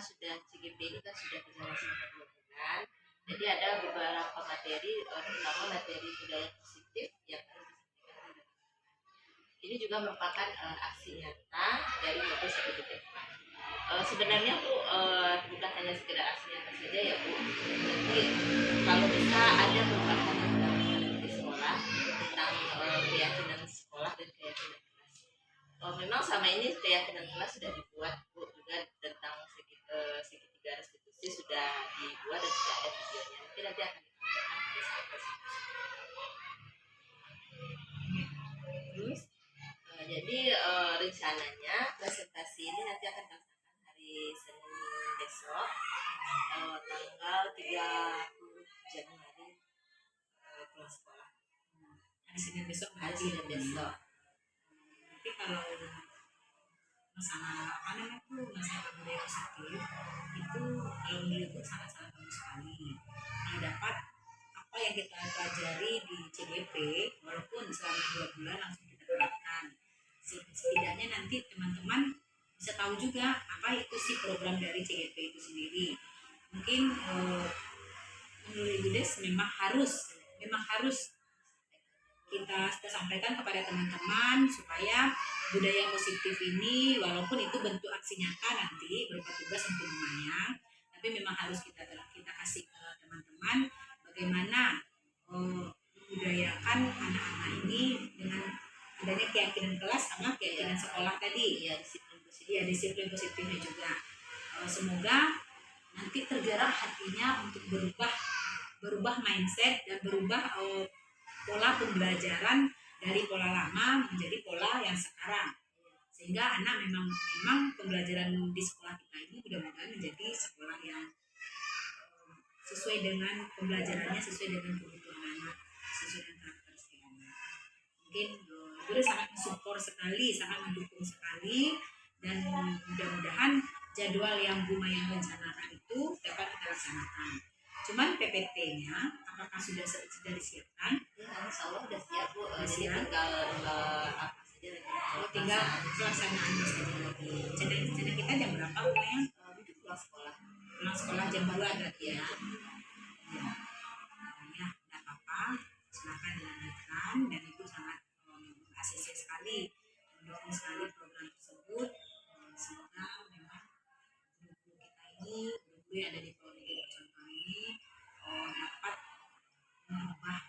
sudah CGP ini kan sudah berjalan selama 2 bulan. Jadi ada beberapa materi, terutama materi budaya positif yang harus disampaikan. Ini juga merupakan aksi nyata dari Mobil Seperti Depan. Sebenarnya Bu, bukan hanya sekedar aksi nyata saja ya Bu. Nanti kalau bisa ada beberapa di sekolah tentang keyakinan sekolah dan keyakinan kelas. Memang sama ini keyakinan kelas sudah dibuat Bu, juga tentang segitiga restitusi sudah dibuat dan sudah ada videonya. Nanti akan ditampilkan pada saat presentasi. Terus, jadi rencananya presentasi ini nanti akan dilaksanakan hari Senin besok, tanggal 30 Januari pulang sekolah. Hari Senin besok. Tapi kalau masalah masalah budaya positif itu kalau menurutku sangat-sangat bagus sekali. Kalau dapat apa yang kita pelajari di CGP, walaupun selama 2 bulan langsung kita terapkan, setidaknya nanti teman-teman bisa tahu juga apa itu sih program dari CGP itu sendiri. Mungkin menurut Ibu Des memang harus kita sampaikan kepada teman-teman supaya budaya positif ini walaupun itu bentuk aksi nyata nanti berupa tugas untuk lumayan, tapi memang harus kita kasih ke teman-teman bagaimana membudayakan anak-anak ini dengan adanya keyakinan kelas sama keyakinan sekolah tadi ya, disiplin positifnya juga. Semoga nanti tergerak hatinya untuk berubah mindset dan berubah pola pembelajaran dari pola lama menjadi pola yang sekarang, sehingga anak memang pembelajaran di sekolah kita ini mudah-mudahan menjadi sekolah yang sesuai dengan pembelajarannya, sesuai dengan kebutuhan anak, sesuai dengan karakteristik anak. Mungkin Ibu sangat mensupport sekali, sangat mendukung sekali, dan mudah-mudahan jadwal yang Bu Mayang rencanakan itu dapat kita laksanakan. Cuman PPT-nya apakah sudah disiapkan? Ya, insya Allah sudah siap Bu. Siap. Tinggal apa saja lagi. Tinggal pelaksanaannya saja lagi. Rencana kita jam berapa Bu Mayang? Pulang sekolah. Pulang sekolah jam 2 berarti ya. Ya, tidak apa-apa. Silakan dilanjutkan, dan Ibu sangat ACC sekali, mendukung sekali program tersebut. Semoga memang guru-guru kita ini, guru yang ada di Polri contoh ini dapat mengubah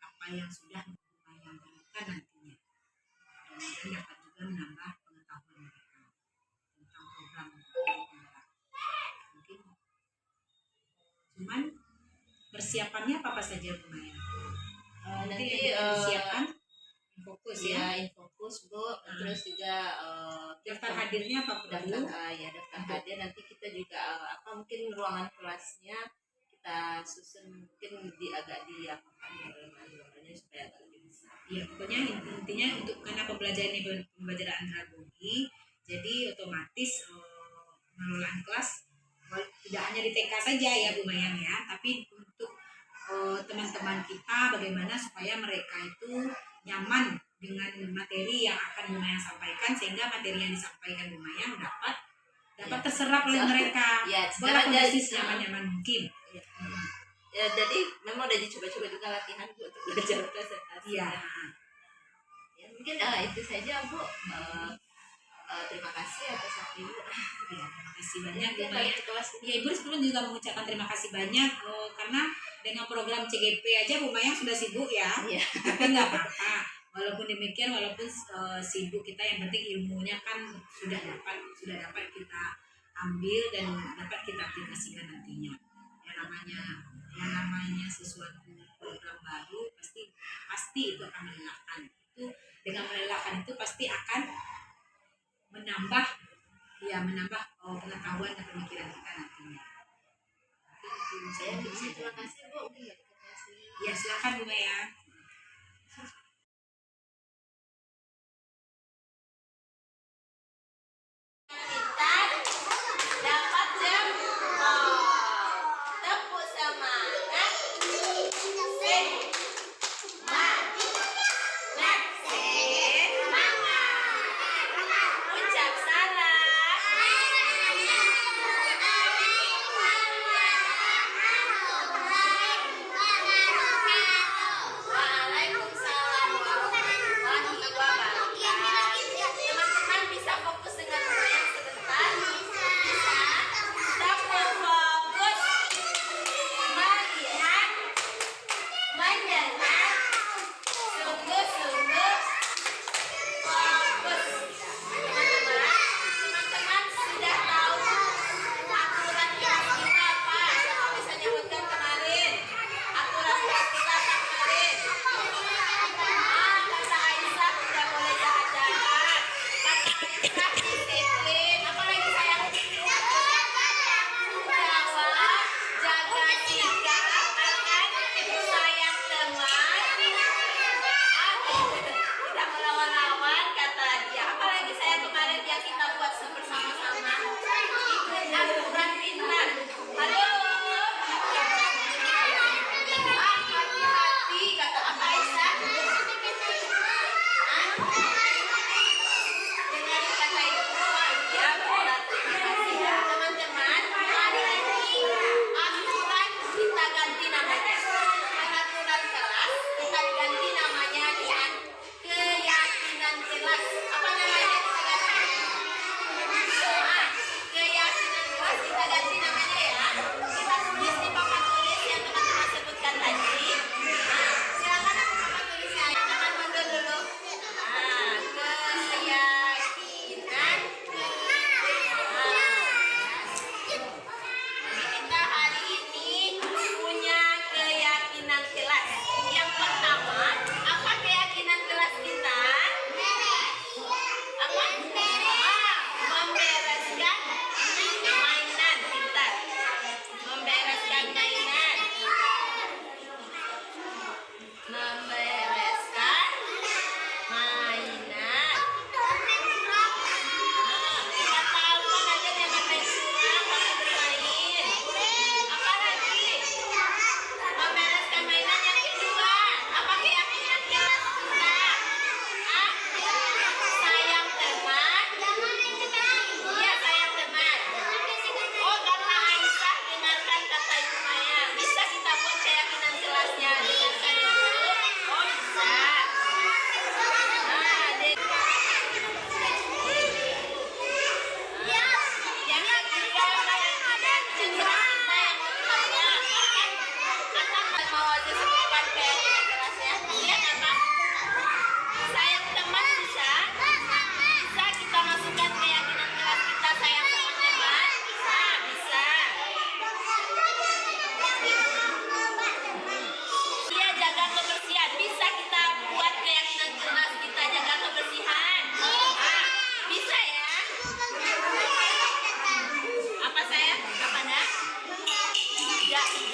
apa yang sudah yang berikan nantinya, dan dapat juga menambah pengetahuan mereka tentang program penggerak. Mungkin cuman persiapannya apa saja Bu Maya? Nanti disiapkan fokus Infokus Bu. Terus juga daftar hadirnya apa Bu? Daftar hadir. Nanti kita juga mungkin ruangan kelasnya kita susun mungkin agak diapakan supaya agak lebih besar. Iya, pokoknya intinya untuk karena pembelajaran ini pembelajaran andragogi, jadi otomatis pengelolaan kelas tidak hanya di TK saja ya Bu Mayang ya, tapi untuk teman-teman kita bagaimana supaya mereka itu nyaman dengan materi yang akan Bu Mayang sampaikan, sehingga materi yang disampaikan Bu Mayang dapat terserap oleh mereka. Sekarang kondisi nyaman-nyaman mungkin. Ya, jadi memang udah dicoba-coba juga latihan Bu untuk belajar presentasi. Ya, mungkin itu saja Bu. Terima kasih atas waktu Ibu. Ya, terima kasih banyak Bu Mayang. Ya, Ibu sebelum juga mengucapkan terima kasih banyak karena dengan program CGP aja Bu Mayang sudah sibuk ya. Tapi nggak apa-apa. Walaupun demikian, walaupun sibuk kita, yang penting ilmunya kan sudah dapat kita ambil dan dapat kita aplikasikan nantinya. Yang namanya sesuatu program baru pasti itu akan melelahkan. Itu dengan melelahkan itu pasti akan menambah pengetahuan dan pemikiran kita nantinya. Terima kasih Bu. Ya, silakan Bu Mayang.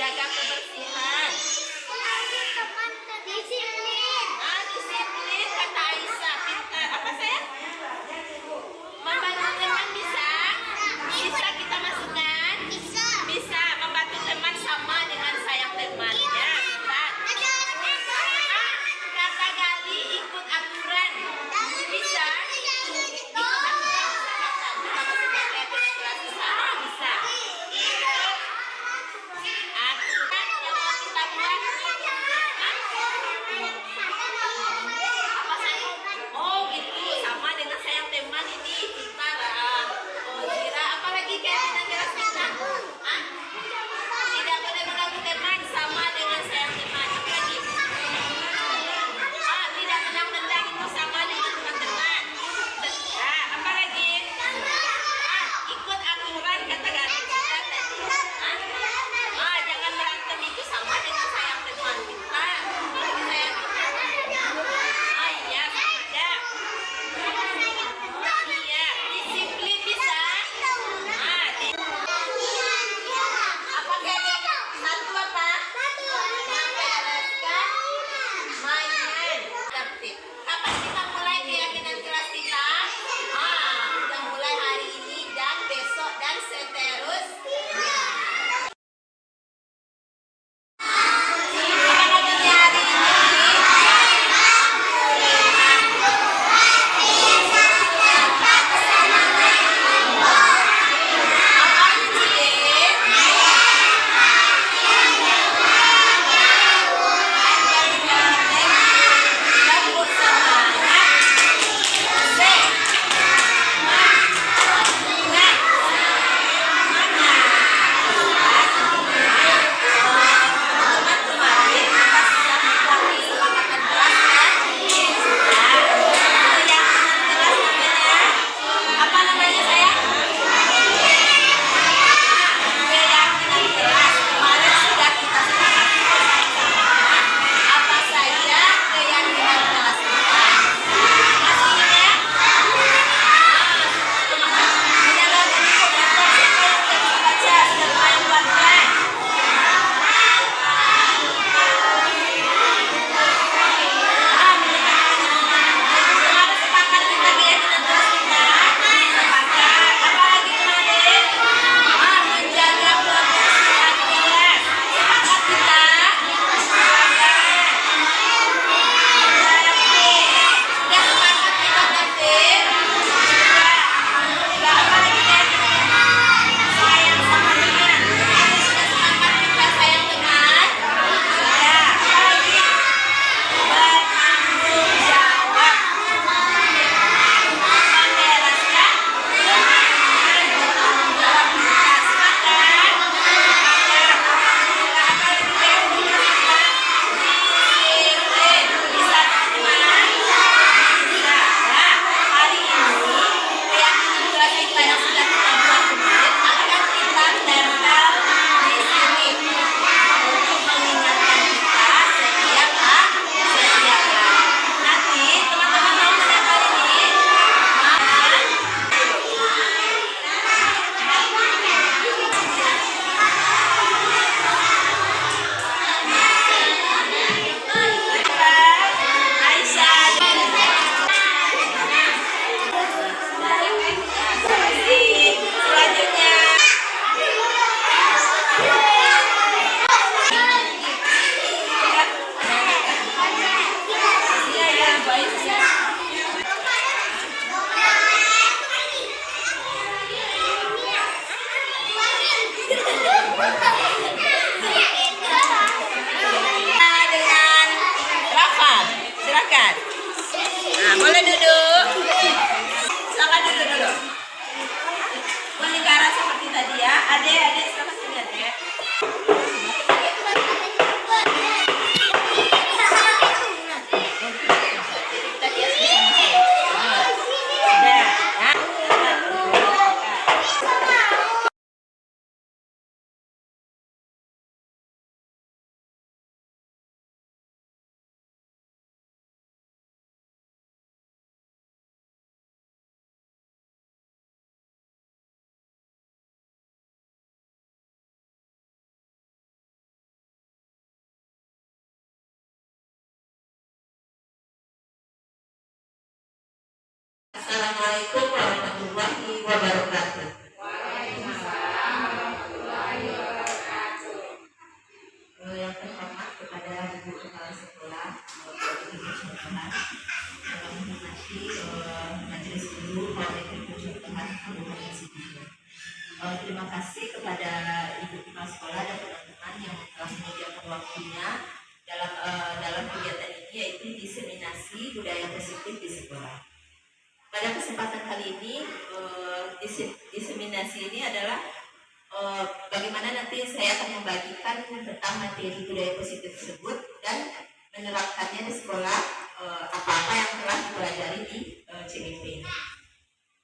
menjaga kebersihan. Disiplin. Disiplin kata Aisyah. Pintar. Apa sayang? Membantu teman bisa? Bisa kita masukkan? Bisa. Bisa. Membantu teman sama dengan sayang teman. Ya, bisa. Kata Gali ikut aturan. Bisa. Ikut aturan. Kamu sudah lihat kelas bersama? Bisa. Ikut aturan. Assalamualaikum warahmatullahi wabarakatuh. Waalaikumsalam warahmatullahi wabarakatuh. Yang pertama kepada ibu kepala sekolah, ibu sekolah, dalam menghormati majelis guru Politeknik Percontohan Kabupaten Sidoarjo. Terima kasih kepada ibu kepala sekolah dan teman-teman yang telah menyediakan waktunya dalam kegiatan ini, yaitu diseminasi budaya positif di sekolah. Pada kesempatan kali ini, diseminasi ini adalah bagaimana nanti saya akan membagikan tentang materi budaya positif tersebut dan menerapkannya di sekolah, apa-apa yang telah dipelajari di CIP.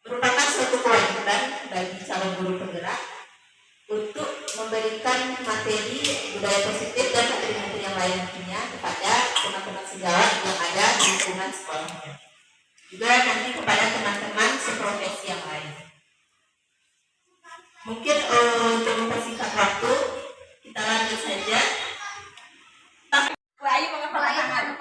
Merupakan suatu kewajiban bagi calon guru penggerak untuk memberikan materi budaya positif dan materi-materi yang lainnya kepada teman-teman sejawat yang ada di lingkungan sekolahnya. Juga nanti kepada teman-teman seprofesi yang lain. Mungkin untuk mempersingkat waktu, kita lanjut saja. Bu Ayu mengepala tangan.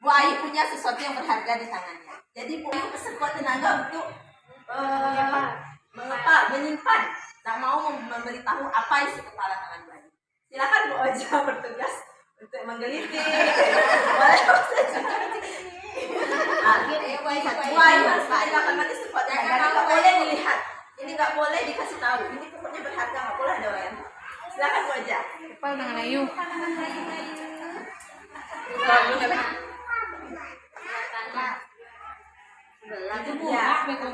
Bu Ayu punya sesuatu yang berharga di tangannya. Jadi Bu Ayu sekuat tenaga untuk menyimpan, tak mau memberitahu apa isi kepala tangan Bu Ayu. Silakan Bu Oja bertugas untuk menggelitik. Bu Ayu harus menjelaskan nanti sekuat tenaga. Nggak boleh dilihat. Ini nggak boleh dikasih tahu. Ini pokoknya berharga, nggak boleh ada yang. Silakan Bu Oja. Kepala tangan Ayu. Itu Bu, Ya. buka.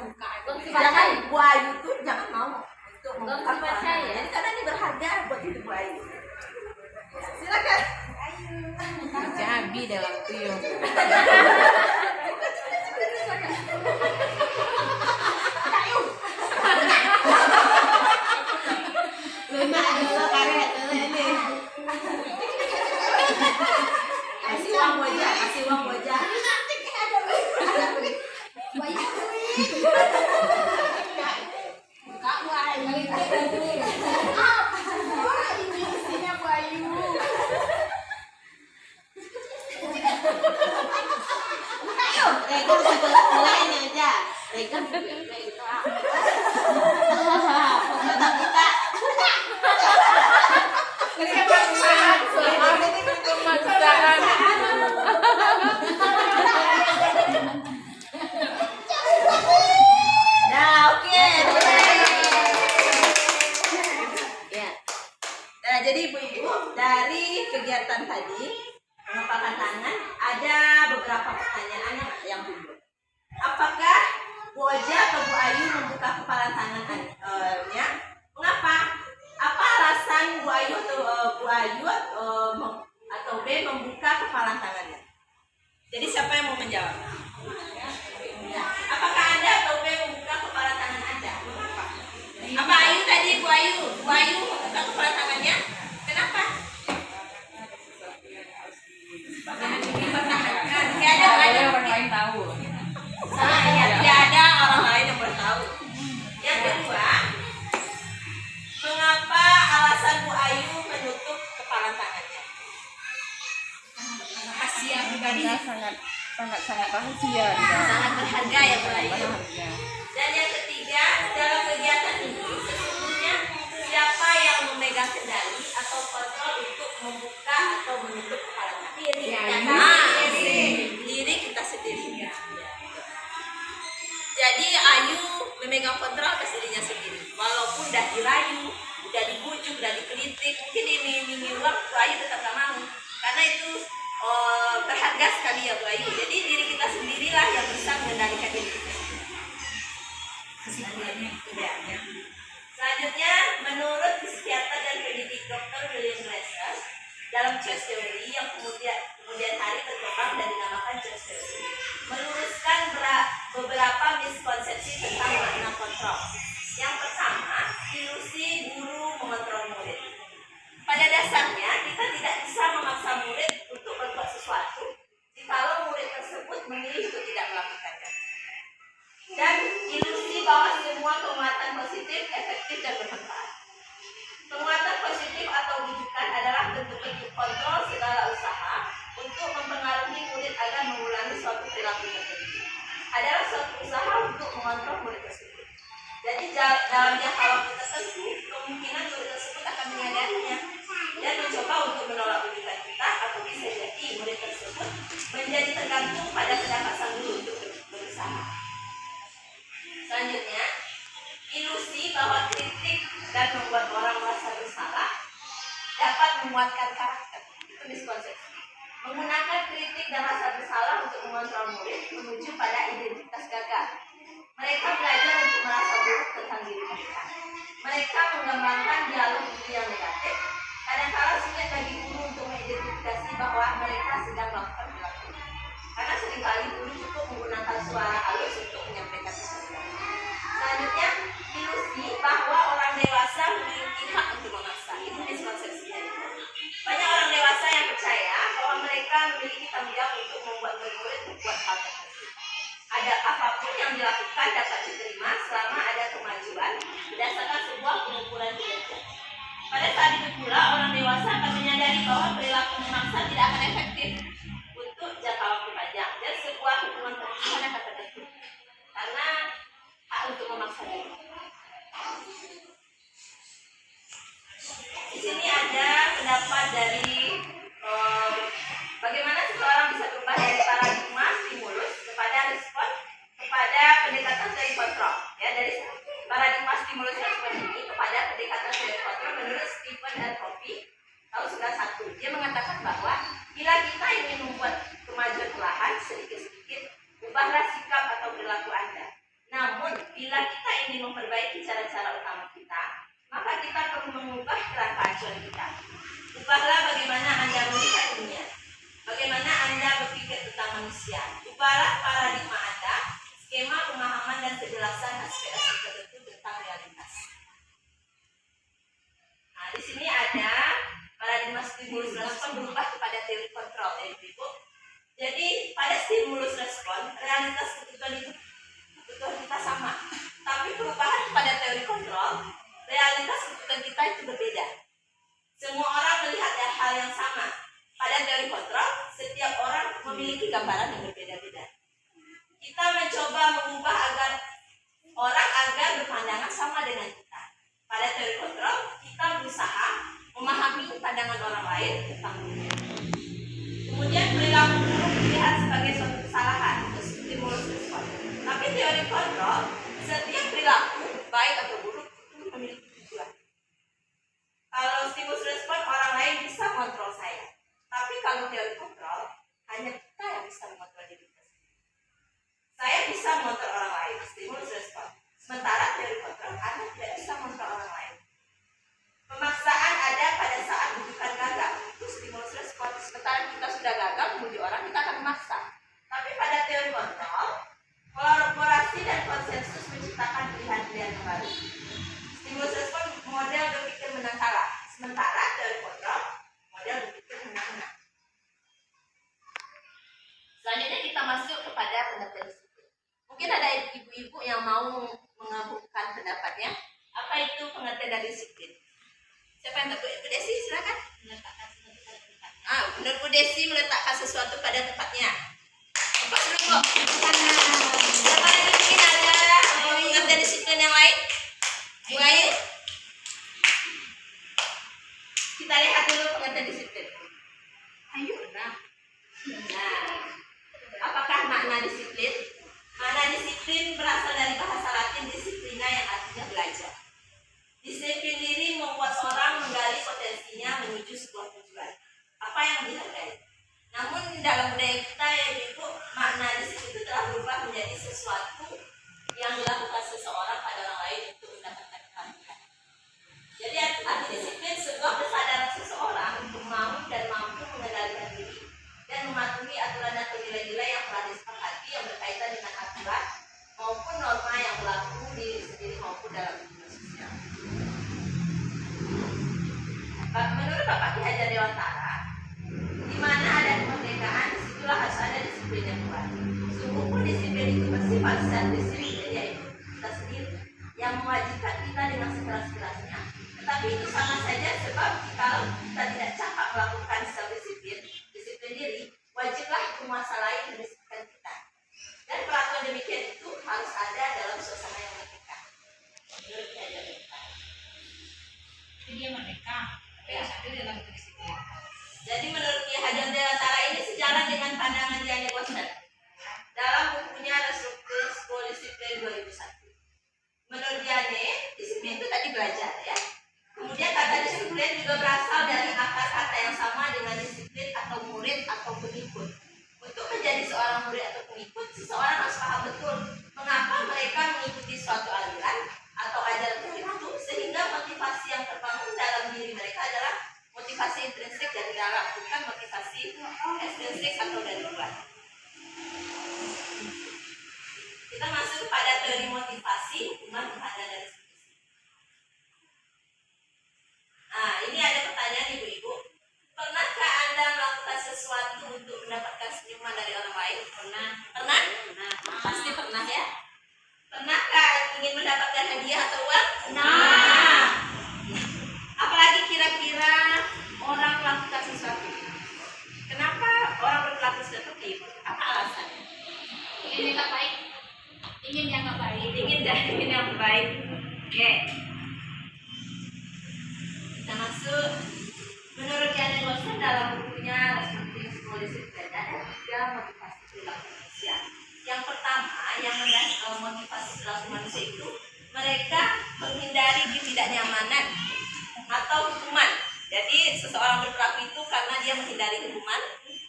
Jangan Bu Ayu tuh jangan mau untuk membuka. Jadi karena ini berharga buat hidup Bu Ayu. Ya, silakan. Cabi dalam tuyul. Kasih uang Boja, kasih uang Boja. Nah, oke. Nah, jadi ibu-ibu dari kegiatan tadi pengepalan tangan ada beberapa pertanyaan yang timbul. Apakah Bu Oja atau Bu Ayu membuka kepala tangannya? Mengapa? Apa alasan Bu Ayu atau B membuka kepala tangannya? Jadi siapa yang mau menjawab? Apakah Anda atau B membuka kepala tangan Anda? Mengapa? Apa Ayu tadi Bu Ayu? Bu Ayu membuka kepala tangannya? Kenapa? Tidak ada orang lain tahu. tidak ada orang lain yang bertahu. Yang kedua, mengapa alasan Bu Ayu menutup kepala tangannya? Rahasia pribadi. Sangat rahasia. Sangat berharga ya Bu Ayu. Berharga. Dan yang ketiga, dalam kegiatan ini sesungguhnya siapa yang memegang kendali atau kontrol untuk membuka atau menutup kepala tangan? Diri kita sendiri. Jadi Ayu memegang kontrol atas dirinya sendiri. Walaupun udah dirayu, udah dibujuk, udah dikritik, mungkin diiming-imingi uang, Bu Ayu tetap gak mau. Karena itu berharga sekali ya Bu Ayu. Jadi diri kita sendirilah yang bisa mengendalikan diri kita. Ya. Selanjutnya, menurut psikiater dan pendidik Dr. William Glasser, dalam choice theory yang kemudian hari berkembang dan dinamakan choice theory, meluruskan beberapa miskonsepsi tentang makna kontrol. Yang pertama, ilusi guru mengontrol murid. Pada dasarnya, kita tidak bisa memaksa murid untuk berbuat sesuatu jikalau murid tersebut memilih untuk tidak melakukannya. Dan ilusi bahwa semua penguatan positif, efektif, dan bermanfaat. Penguatan positif atau rujukan adalah bentuk-bentuk kontrol segala usaha untuk mempengaruhi murid agar mengulangi suatu perilaku tertentu. dalam jangka waktu tertentu, kemungkinan guru tersebut akan menyadarinya dan mencoba untuk menolak rujukan kita, atau bisa jadi murid tersebut menjadi tergantung pada pendapat sang guru untuk berusaha. Selanjutnya, ilusi bahwa kritik dan membuat orang merasa bersalah dapat menguatkan karakter. Itu miskonsepsi. Menggunakan kritik dan rasa bersalah untuk mengontrol murid menuju pada identitas gagal. Mereka belajar untuk merasa buruk tentang diri mereka. Mereka mengembangkan dialog yang negatif. Kadang-kala sulit bagi guru untuk mengidentifikasi bahwa mereka sedang melakukan perilaku. Karena seringkali guru cukup menggunakan suara halus untuk menyampaikan pesan. Selanjutnya, ilusi bahwa orang dewasa memiliki hak untuk memaksa. Itu miskonsepsinya. Banyak orang dewasa yang percaya bahwa mereka memiliki tanggung jawab untuk membuat murid berbuat hal tertentu. Ada apapun yang dilakukan dapat diterima selama ada kemajuan berdasarkan sebuah pengukuran kinerja. Pada saat itu pula orang dewasa akan menyadari bahwa perilaku memaksa tidak akan efektif untuk jangka waktu panjang dan sebuah hubungan perpisahan akan terbentuk karena hak untuk memaksa diri. Di sini ada pendapat dari bagaimana seseorang bisa berubah dari paradigma stimulus kepada respon kepada pendekatan dari kontrol. Ya, dari paradigma stimulus respon ini kepada pendekatan dari kontrol menurut Stephen R. Covey tahun 1991. Dia mengatakan bahwa bila kita ingin membuat kemajuan perlahan sedikit-sedikit, ubahlah sikap atau perilaku Anda. Namun, bila kita ingin memperbaiki cara-cara utama kita, maka kita perlu mengubah kerangka acuan kita. Ubahlah bagaimana Anda melihat dunia, bagaimana Anda berpikir tentang manusia. Ubahlah paradigma Anda, skema pemahaman dan kejelasan aspek-aspek tertentu tentang realitas. Nah, di sini ada paradigma stimulus respon berubah kepada teori kontrol, yaitu jadi pada stimulus respon realitas kebutuhan kita sama, tapi perubahan kepada teori kontrol realitas kebutuhan kita itu berbeda. Semua orang melihat hal yang sama. Pada teori kontrol, setiap orang memiliki gambaran yang berbeda-beda. Kita mencoba mengubah orang agar berpandangan sama dengan kita. Pada teori kontrol, kita berusaha memahami pandangan orang lain tentang dunia. Kemudian perilaku buruk dilihat sebagai suatu kesalahan untuk stimulus respon. Tapi teori kontrol, setiap perilaku baik atau buruk itu memiliki tujuan. Kalau stimulus respon, orang lain bisa mengontrol saya. Tapi kalau teori kontrol, hanya kita yang bisa mengontrol diri kita sendiri. Saya bisa mengontrol orang lain, stimulus respon. Sementara teori kontrol, Anda tidak bisa mengontrol orang lain. Pemaksaan ada pada saat rujukan gagal, itu stimulus respon. Sementara kita sudah gagal memuji orang, kita akan memaksa. Tapi pada teori kontrol, kolaborasi dan konsensus menciptakan pilihan-pilihan yang baru. Stimulus respon model berpikir menang kalah, sementara teori kontrol model berpikir menang-menang. Selanjutnya kita masuk kepada pengertian disiplin. Mungkin ada ibu-ibu yang mau mengajukan pendapatnya. Apa itu pengertian dari disiplin? Siapa yang tahu? Bu Desi, silakan. Meletakkan sesuatu pada tempatnya. Menurut Bu Desi meletakkan sesuatu pada tempatnya. Lepas dulu, Bu. Siapa yang mungkin ada pengertian disiplin yang lain? Bu Ayu? Kita lihat dulu pengertian disiplin. Ayo, nah. Apakah makna disiplin? Makna disiplin berasal dari bahasa Latin disiplina yang artinya belajar. Disiplin diri membuat orang menggali potensinya menuju sebuah tujuan. Apa yang dihargai? Namun dalam budaya kita ya Ibu, makna disiplin itu telah berubah menjadi sesuatu yang dilakukan seseorang pada orang lain untuk mendapatkan kebahagiaan. Jadi arti disiplin sebuah kesadaran seseorang untuk mau dan mampu mengendalikan diri dan mematuhi aturan atau nilai-nilai yang telah disepakati yang berkaitan dengan aturan maupun norma yang berlaku di diri sendiri maupun dalam lingkungan sosial. Menurut Bapak Ki Hajar Dewantara, di mana ada kemerdekaan, disitulah harus ada disiplin yang kuat. Sungguh pun disiplin itu bersifat disiplin, yaitu kita sendiri yang mewajibkan kita dengan sekeras-kerasnya. Tetapi itu sama saja sebab kalau kita tidak cakap melakukan self-disiplin, disiplin diri, wajiblah penguasa lain mendisiplinkan kita. Dan perlakuan demikian itu harus ada dalam suasana yang merdeka. Menurut ya ada dalam disiplin. Jadi menurut Ki Hajar Dewantara ini sejalan dengan pandangan Diane Boston dalam bukunya Restruktur Disiplin 2001. Menurut Diane, disiplin itu tadi belajar ya. Kemudian kata disiplin juga berasal dari akar kata yang sama dengan disiplin atau murid atau pengikut. Untuk menjadi seorang murid atau pengikut, seseorang harus paham betul mengapa mereka mengikuti suatu aliran atau ajaran tertentu, sehingga motivasi yang terbangun dalam diri mereka adalah motivasi intrinsik dari dalam, bukan motivasi ekstrinsik atau dari luar. Kita masuk pada teori motivasi hubungan kepada dari sisi. Nah, ini ada pertanyaan ibu-ibu. Pernahkah Anda melakukan sesuatu untuk mendapatkan senyuman dari orang lain? Pernah? Pernah? Pasti pernah ya. Pernahkah ingin mendapatkan hadiah atau uang? Pernah. Apalagi kira-kira orang melakukan sesuatu. Kenapa orang berperilaku seperti itu? Apa alasannya? Ingin yang baik. Ingin yang baik. Ingin yang baik. Oke. Kita masuk. Menurut Diane Boston dalam bukunya Restruktur Disiplin ada 3 motivasi perilaku manusia. Yang pertama, yang motivasi perilaku manusia itu mereka menghindari ketidaknyamanan atau hukuman. Jadi seseorang berperilaku itu karena dia menghindari hukuman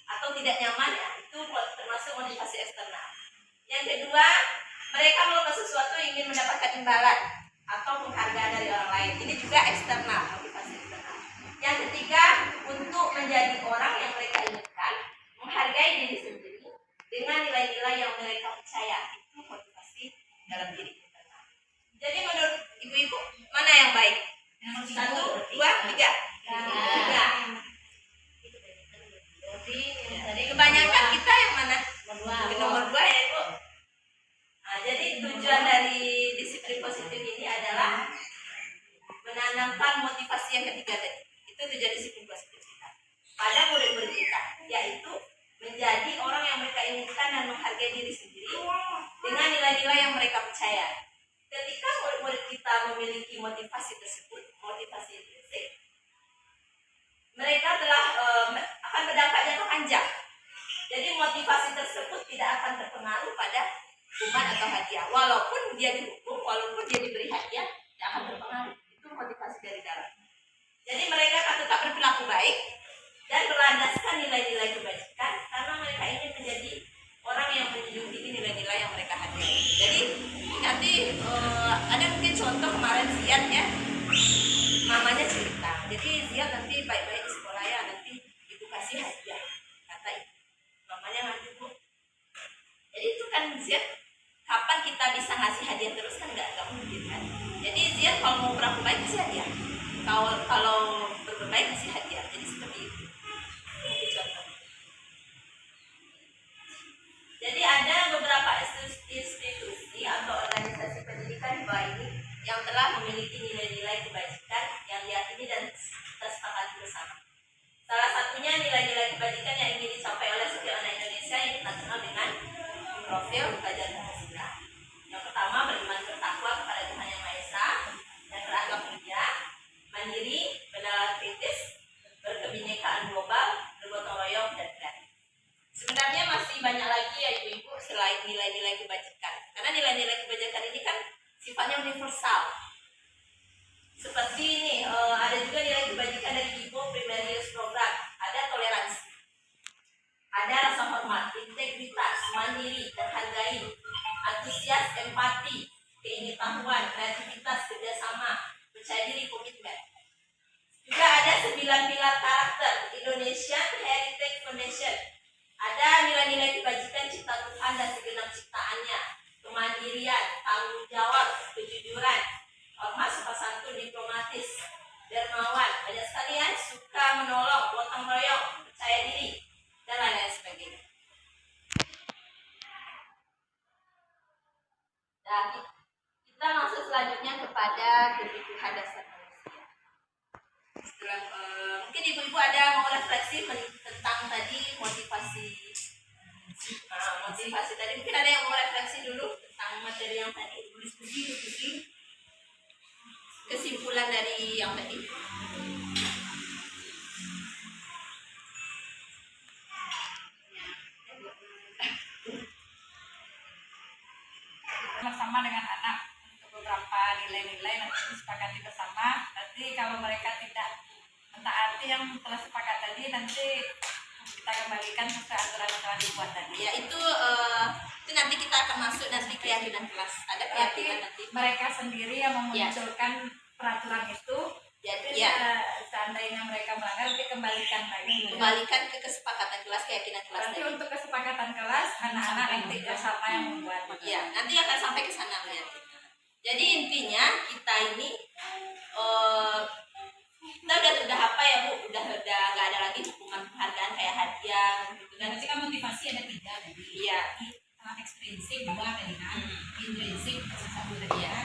atau tidak nyaman, ya, itu termasuk motivasi eksternal. Yang kedua, mereka melakukan sesuatu yang ingin mendapatkan imbalan atau penghargaan dari orang lain. Ini juga eksternal, motivasi eksternal. Yang ketiga, untuk menjadi orang yang mereka inginkan, menghargai diri sendiri dengan nilai-nilai yang mereka percaya. Itu motivasi dalam diri internal. Jadi menurut ibu-ibu, mana yang baik? 1, 2, 3. 3. Jadi kebanyakan kita yang mana? Nomor 2 ya ibu. Nah, jadi tujuan dari disiplin positif ini adalah menanamkan motivasi yang ketiga tadi. Itu tujuan disiplin positif kita pada murid-murid kita, yaitu menjadi orang yang mereka inginkan dan menghargai diri sendiri dengan nilai-nilai yang mereka percaya. Ketika murid-murid kita memiliki motivasi tersebut, motivasi intrinsik, mereka telah akan berdampak jangka panjang. Jadi motivasi tersebut tidak akan terpengaruh pada hukuman atau hadiah. Walaupun dia dihukum, walaupun dia diberi hadiah, tidak akan terpengaruh. Itu motivasi dari dalam. Jadi mereka akan tetap berperilaku baik dan berlandaskan nilai-nilai kebajikan karena mereka ingin menjadi orang yang menjunjung tinggi nilai-nilai yang mereka hadiri. Jadi nanti ada mungkin contoh kemarin Ziad ya, mamanya cerita. Jadi Ziad nanti baik-baik di sekolah ya, nanti ibu kasih hadiah, kata ibu. Mamanya ngantuk bu. Jadi itu kan Ziad, kapan kita bisa ngasih hadiah terus kan nggak mungkin kan. Jadi Ziad kalau mau berlaku baik kasih hadiah. Kalau berbaik kasih hadiah. Jadi seperti itu. Ini contoh. Jadi ada beberapa institusi atau organisasi pendidikan di bawah ini yang telah memiliki nilai-nilai kebajikan yang diyakini dan tersepakati bersama. Salah satunya nilai-nilai kebajikan yang ingin dicapai oleh setiap anak Indonesia yang kita kenal dengan profil pelajar Pancasila. Yang pertama, beriman bertakwa kepada Tuhan Yang Maha Esa dan berakhlak mulia, mandiri, bernalar kritis, berkebinekaan global, bergotong royong, dan kreatif. Sebenarnya masih banyak lagi ya ibu-ibu selain nilai-nilai kebajikan. Karena nilai-nilai kebajikan ini kan sifatnya universal. Seperti ini, ada juga nilai kebajikan dari Ibu Primarius Program. Ada toleransi, ada rasa hormat, integritas, mandiri, terhargai, antusias, empati, keingetahuan, kreativitas, kerjasama, percaya diri, komitmen. Juga ada 9 pilar karakter Indonesian Heritage Foundation. Ada nilai-nilai kebajikan cipta Tuhan dan segenap ciptaannya, kemandirian, tanggung jawab, kejujuran, hormat, sopan santun, diplomatis, dermawan, banyak sekalian, suka menolong, gotong royong, percaya diri, dan lain-lain sebagainya. Dan kita masuk selanjutnya kepada kebutuhan dasar manusia. Setelah mungkin ibu-ibu ada mau refleksi tentang tadi motivasi tadi, mungkin ada yang mau refleksi dulu tentang materi yang tadi, diskusi kesimpulan dari yang tadi. nanti kalau mereka tidak mentaati yang telah sepakat tadi, nanti kita kembalikan sesuai aturan yang telah dibuat tadi. Ya itu nanti kita akan masuk nanti keyakinan kelas. Ada keyakinan nanti mereka sendiri yang memunculkan peraturan itu. Jadi seandainya mereka melanggar, nanti kembalikan lagi. Kembalikan ke kesepakatan kelas, keyakinan kelas. Nanti untuk kesepakatan kelas, anak-anak nanti siapa yang membuat. Ya, nanti akan sampai ke sana berarti. Jadi intinya kita ini kita udah apa ya Bu? Udah nggak ada lagi dukungan penghargaan kayak hadiah gitu kan. Nanti kan motivasi ada 3 tadi. Iya. Ekstrinsik 2 tadi kan. Intrinsik 1 tadi ya.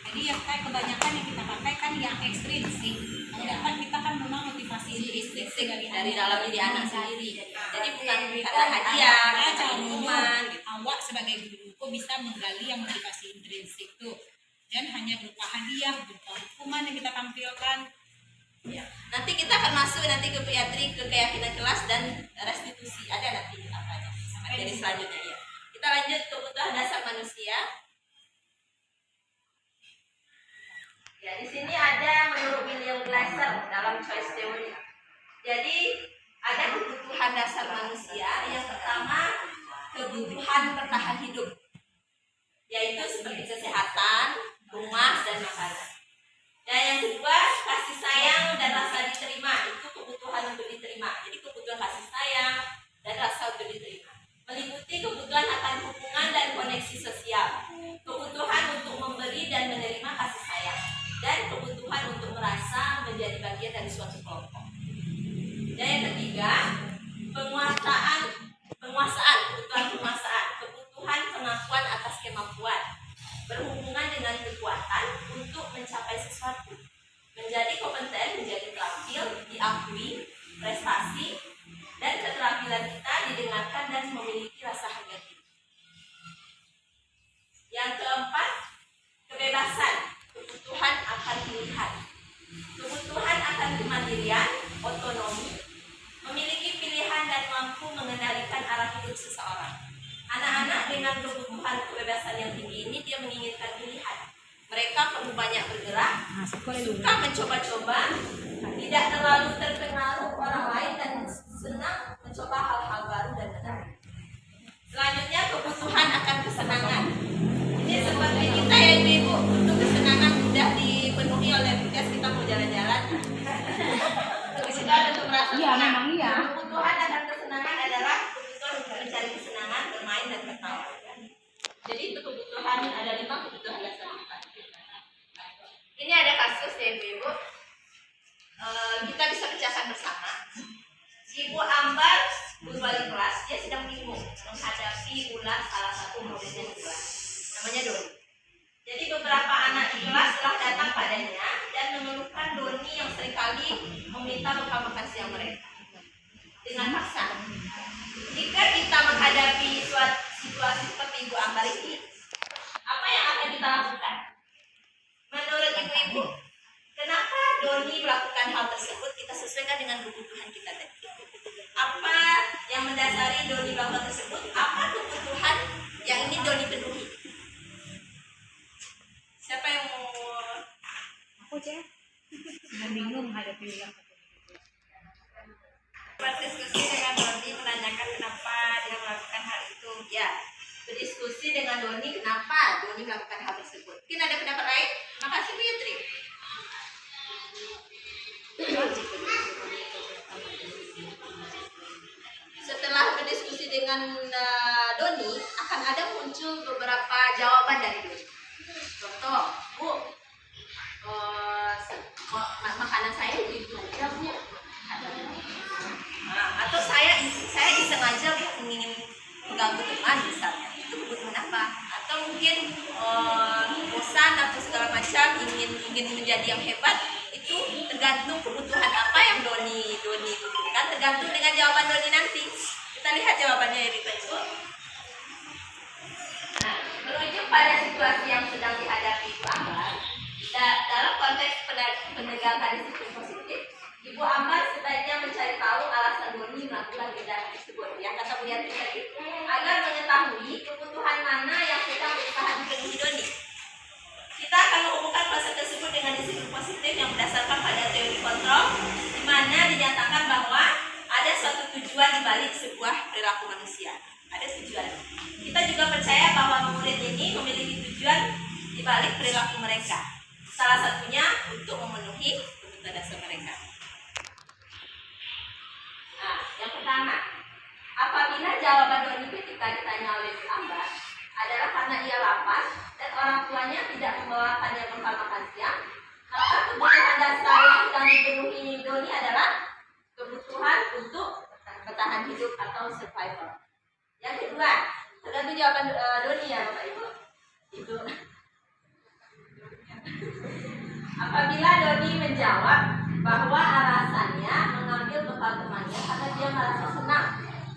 Jadi yang kayak kebanyakan yang kita pakai kan yang ekstrinsik. Kalau kita kan memang motivasi intrinsik dari dalam diri anak sendiri. Jadi bukan karena hadiah, pengumuman. Awak sebagai guru kok bisa menggali yang motivasi intrinsik tuh. Dan hanya berupa hadiah, berupa hukuman yang kita tampilkan. Ya. Nanti kita akan masuk nanti ke Piatri, ke keyakinan kelas dan restitusi. Ada nanti apanya sama dari selanjutnya ya. Kita lanjut kebutuhan dasar manusia. Ya, di sini ada menurut William Glasser dalam choice theory. Jadi ada kebutuhan dasar manusia. Yang pertama kebutuhan bertahan hidup, yaitu seperti kesehatan, rumah dan makanan. Dan yang kedua kasih sayang dan rasa diterima, itu kebutuhan untuk diterima. Jadi kebutuhan kasih sayang dan rasa untuk diterima meliputi kebutuhan akan hubungan dan koneksi sosial, kebutuhan untuk memberi dan menerima kasih sayang, dan kebutuhan untuk merasa menjadi bagian dari suatu kelompok. Dan yang ketiga penguasaan, kebutuhan penguasaan, kebutuhan pengakuan atas kemampuan, berhubungan dengan kekuatan untuk mencapai sesuatu, menjadi kompeten, menjadi terampil, diakui, prestasi, dan keterampilan kita didengarkan dan memiliki rasa harga diri. Yang keempat, kebebasan, kebutuhan akan pilihan, kebutuhan akan kemandirian, otonomi, memiliki pilihan dan mampu mengendalikan arah hidup seseorang. Anak-anak dengan kebutuhan kebebasan yang tinggi ini dia menginginkan pilihan. Mereka perlu banyak bergerak, suka mencoba-coba, tidak terlalu terpengaruh orang lain dan senang mencoba hal-hal baru dan menarik. Selanjutnya kebutuhan akan kesenangan. Ini seperti kita ya ibu-ibu, untuk kesenangan mudah dipenuhi oleh tugas kita mau jalan-jalan. Kita ada tuh merasa senang. Kebutuhan akan kesenangan adalah kebutuhan untuk mencari kesenangan, bermain dan ketawa. Jadi itu kebutuhan, ada 5 kebutuhan dasar kita. Ini ada kasus ya ibu-ibu. Kita bisa kerjakan bersama. Ibu Ambar, guru wali kelas, dia sedang bingung menghadapi ulas salah satu muridnya di kelas. Namanya Doni. Jadi beberapa anak di kelas telah datang padanya dan mengeluhkan Doni yang seringkali meminta bekal makan siang mereka dengan paksa. Jika kita menghadapi suatu situasi seperti Ibu Ambar ini, apa yang akan kita lakukan? Menurut ibu-ibu, kenapa Doni melakukan hal tersebut? Kita sesuaikan dengan kebutuhan kita tadi. Apa yang mendasari Doni melakukan tersebut? Apa kebutuhan yang ini Doni penuhi? Siapa yang mau? Aku aja. Bingung menghadapi yang berdiskusi dengan Doni menanyakan kenapa dia melakukan hal itu. Ya, berdiskusi dengan Doni kenapa Doni melakukan hal tersebut. Mungkin ada pendapat lain? Makasih Bu Yutri. Setelah berdiskusi dengan Doni, akan ada muncul beberapa jawaban dari Doni. Contoh, Bu, makanan saya itu aja Bu. Atau saya iseng aja ingin mengganggu teman misalnya, itu kebutuhan apa? Atau mungkin bosan atau segala macam ingin menjadi yang hebat, itu tergantung kebutuhan apa yang Doni butuhkan, tergantung dengan jawaban Doni nanti. Kita lihat jawabannya ya Ibu. Nah, merujuk pada situasi yang sedang dihadapi Ibu Ambar, dalam konteks penegakan disiplin positif, Ibu Ambar sebaiknya mencari tahu alasan Doni melakukan tindakan tersebut. Ya, kata Bu Yatri tadi, agar mengetahui kebutuhan mana yang sedang berusaha dipenuhi Doni. Kita akan menghubungkan proses tersebut dengan disiplin positif yang berdasarkan pada teori kontrol, di mana dinyatakan bahwa ada suatu tujuan di balik sebuah perilaku manusia. Ada tujuan. Kita juga percaya bahwa murid ini memiliki tujuan di balik perilaku mereka. Salah satunya untuk memenuhi kebutuhan dasar mereka. Nah, yang pertama, apabila jawaban Doni ketika ditanya oleh Bu Ambar adalah karena ia lapar dan orang tuanya tidak membawakannya bekal makan siang, maka kebutuhan dasar yang sedang dipenuhi Doni adalah kebutuhan untuk bertahan hidup atau survival. Yang kedua, tergantung jawaban Doni ya Bapak Ibu. Itu. Apabila Doni menjawab bahwa alasannya mengambil bekal temannya karena dia merasa senang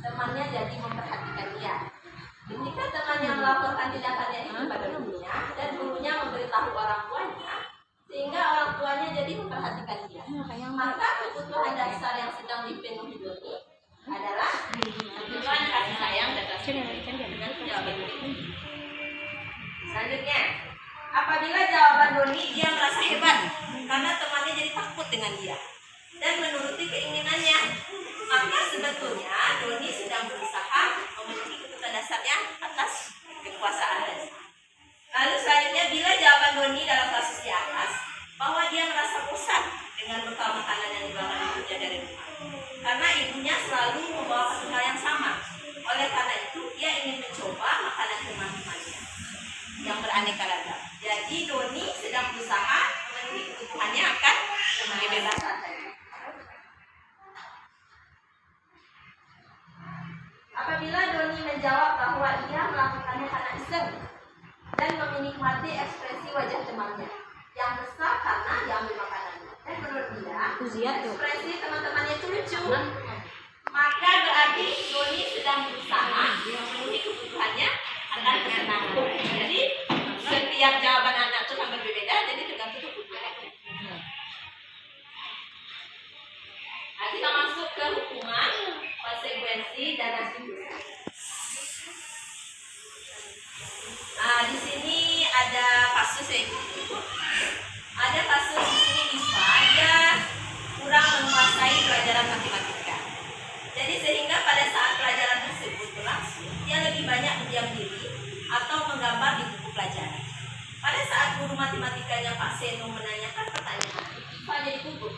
temannya jadi memperhatikan dia. Ketika temannya melaporkan tindakannya itu pada gurunya dan gurunya memberitahu orang tuanya, sehingga orang tuanya jadi memperhatikan dia, maka kebutuhan dasar yang sedang dipenuhi Doni adalah kebutuhan kasih sayang dan rasa dengan jawaban berikut. Selanjutnya, apabila jawaban Doni dia merasa hebat karena temannya jadi takut dengan dia dan menuruti keinginannya, maka sebetulnya Doni sedang berusaha memenuhi kebutuhan dasarnya atas kekuasaan. Lalu selanjutnya, bila jawaban Doni dalam kasus di atas bahwa dia merasa bosan dengan bekal makanan yang dibawa ibunya dari rumah karena ibunya selalu membawa bekal yang sama, oleh karena itu ia ingin mencoba makanan teman-temannya yang beraneka ragam. Jadi Doni sedang berusaha memenuhi kebutuhannya akan kebebasan tadi. Apabila Doni menjawab bahwa ia melakukannya karena iseng dan menikmati ekspresi wajah temannya yang besar karena diambil makanannya, dan menurut dia ekspresi teman-temannya itu lucu, maka berarti Doni sedang berusaha memenuhi kebutuhannya akan kesenangan. Jadi setiap jawaban anak itu kan berbeda, jadi tergantung kebutuhannya. Nah, kita masuk ke hukuman, konsekuensi, dan restitusi. Nah, di sini ada kasus ya Ibu. Ada kasus di sini Diva, dia kurang menguasai pelajaran matematika. Jadi sehingga pada saat pelajaran tersebut berlangsung, dia lebih banyak berdiam diri atau menggambar di buku pelajaran. Pada saat guru matematikanya Pak Seno menanyakan pertanyaan, Diva jadi gugup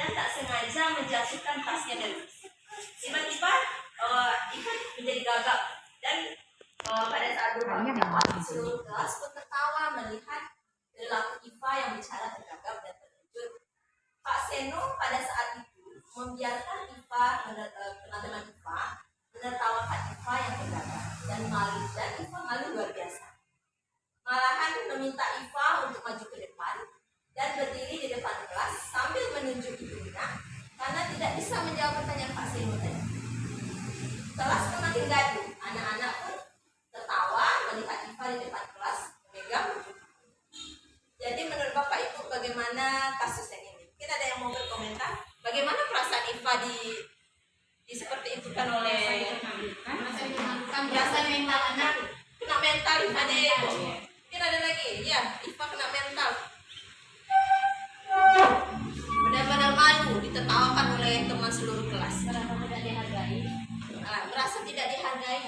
dan tak sengaja menjatuhkan tasnya dari tiba-tiba Diva menjadi gagap dan pada saat guru menjawab, seluruh kelas pun tertawa melihat perilaku Diva yang bicara tergagap dan terkejut. Pak Seno pada saat itu membiarkan Diva, teman-teman Diva menertawakan Diva yang tergagap dan malu, dan Diva malu luar biasa. Malahan meminta Diva untuk maju ke depan dan berdiri di depan kelas sambil menunjuk ibunya karena tidak bisa menjawab pertanyaan Pak Seno tadi. Kelas semakin gaduh, anak-anak pun tertawa melihat Diva di depan kelas memegang ujung. Jadi menurut Bapak Ibu bagaimana kasusnya ini? Mungkin ada yang mau berkomentar? Bagaimana perasaan Diva di seperti itu kan oleh merasa mental anak kena mental Diva deh. Mungkin ada lagi, ya Diva kena mental. Benar-benar malu ditertawakan oleh teman seluruh kelas. Merasa tidak dihargai. Merasa tidak dihargai.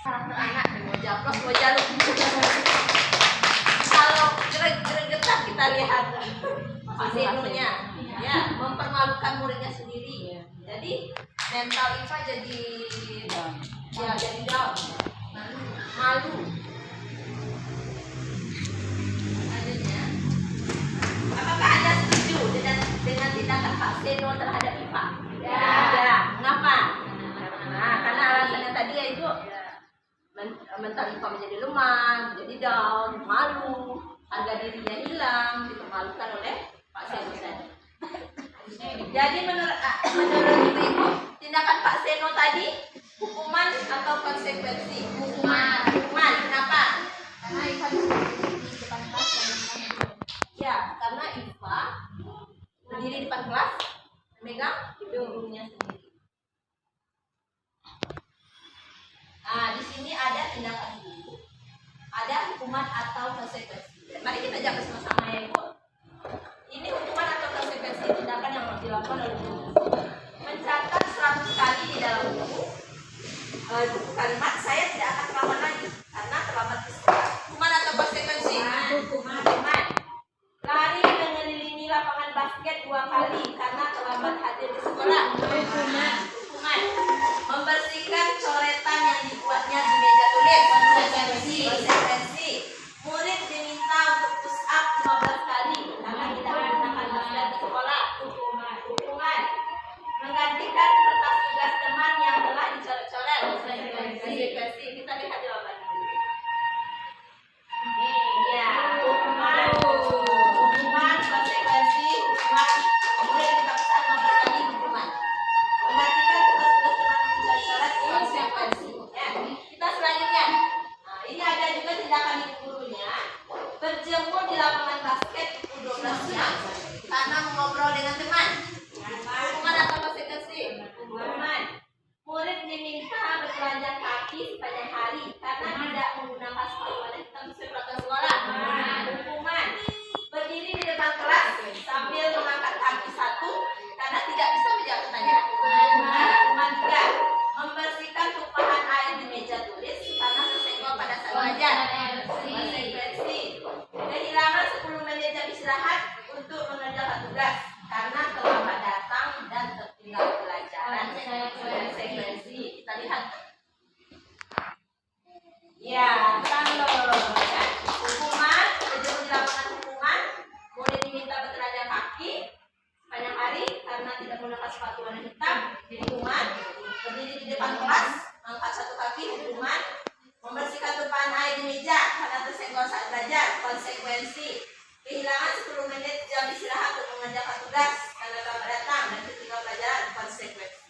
Karakter anak mau japlos mau jaluk. Kalau gerak-gerak kita lihat Pak Senonya, ya mempermalukan muridnya sendiri. Jadi mental Iva jadi jadi down, malu. Selanjutnya, apakah Anda setuju dengan tindakan Pak Seno terhadap Iva? Ya. Mengapa? Nah, karena alasannya tadi ya Ibu, mental Iva menjadi lemah, menjadi down, malu, harga dirinya hilang, dipermalukan oleh Pak Seno tadi. Jadi menurut Ibu, tindakan Pak Seno tadi hukuman atau konsekuensi? Hukuman. Kenapa? Karena Iva berdiri di depan kelas dan ya, karena Iva berdiri di depan kelas memegang hidung gurunya sendiri. Nah, di sini ada tindakan dulu, ada hukuman atau konsekuensi. Mari kita jaga sama-sama ya Ibu. Ini hukuman atau konsekuensi tindakan yang dilakukan oleh guru. Mencatat 100 kali di dalam buku kalimat saya tidak akan terlambat lagi karena terlambat di sekolah. Hukuman atau konsekuensi? Hukuman. Lari mengelilingi lapangan basket 2 kali karena terlambat hadir di sekolah. Hukuman. Membersihkan coretan yang dibuatnya di meja tulis. Konsekuensi. Murid diminta untuk push up 15 kali karena tidak menggunakan masker di sekolah. Hukuman. Menggantikan kertas tugas teman yang telah dicoret-coret. Konsekuensi. Kita lihat jawabannya. Ya, hukuman, konsekuensi, hukuman, murid diminta push up 15 kali, hukuman. Menggantikan kertas tugas teman yang dicoret-coret, konsekuensi. Ya, kita selanjutnya. Nah, ini ada juga tindakan ibu gurunya. Berjemur di lapangan basket pukul 12 siang karena mengobrol dengan teman. Hukuman atau konsekuensi? Hukuman. Murid diminta bertelanjang kaki sepanjang hari karena tidak menggunakan sepatu warna hitam sesuai peraturan sekolah. Hukuman. Berdiri di depan kelas sambil mengangkat kaki satu karena tidak bisa menjawab pertanyaan. Hukuman 3. Membersihkan tumpahan air di meja tulis karena tersenggol pada saat belajar. Konsekuensi. Kehilangan 10 menit jam istirahat untuk mengerjakan tugas karena terlambat datang dan tertinggal pelajaran. Konsekuensi. Kita lihat. Ya, kalau hukuman, berjemur di lapangan hukuman, murid diminta bertelanjang kaki sepanjang hari karena tidak menggunakan sepatu warna hitam. Hukuman. Berdiri di depan kelas, angkat satu kaki, hukuman. Membersihkan tumpahan air di meja karena tersenggol saat belajar. Konsekuensi. Kehilangan 10 menit jam istirahat untuk mengerjakan tugas karena terlambat datang dan tertinggal pelajaran. Konsekuensi.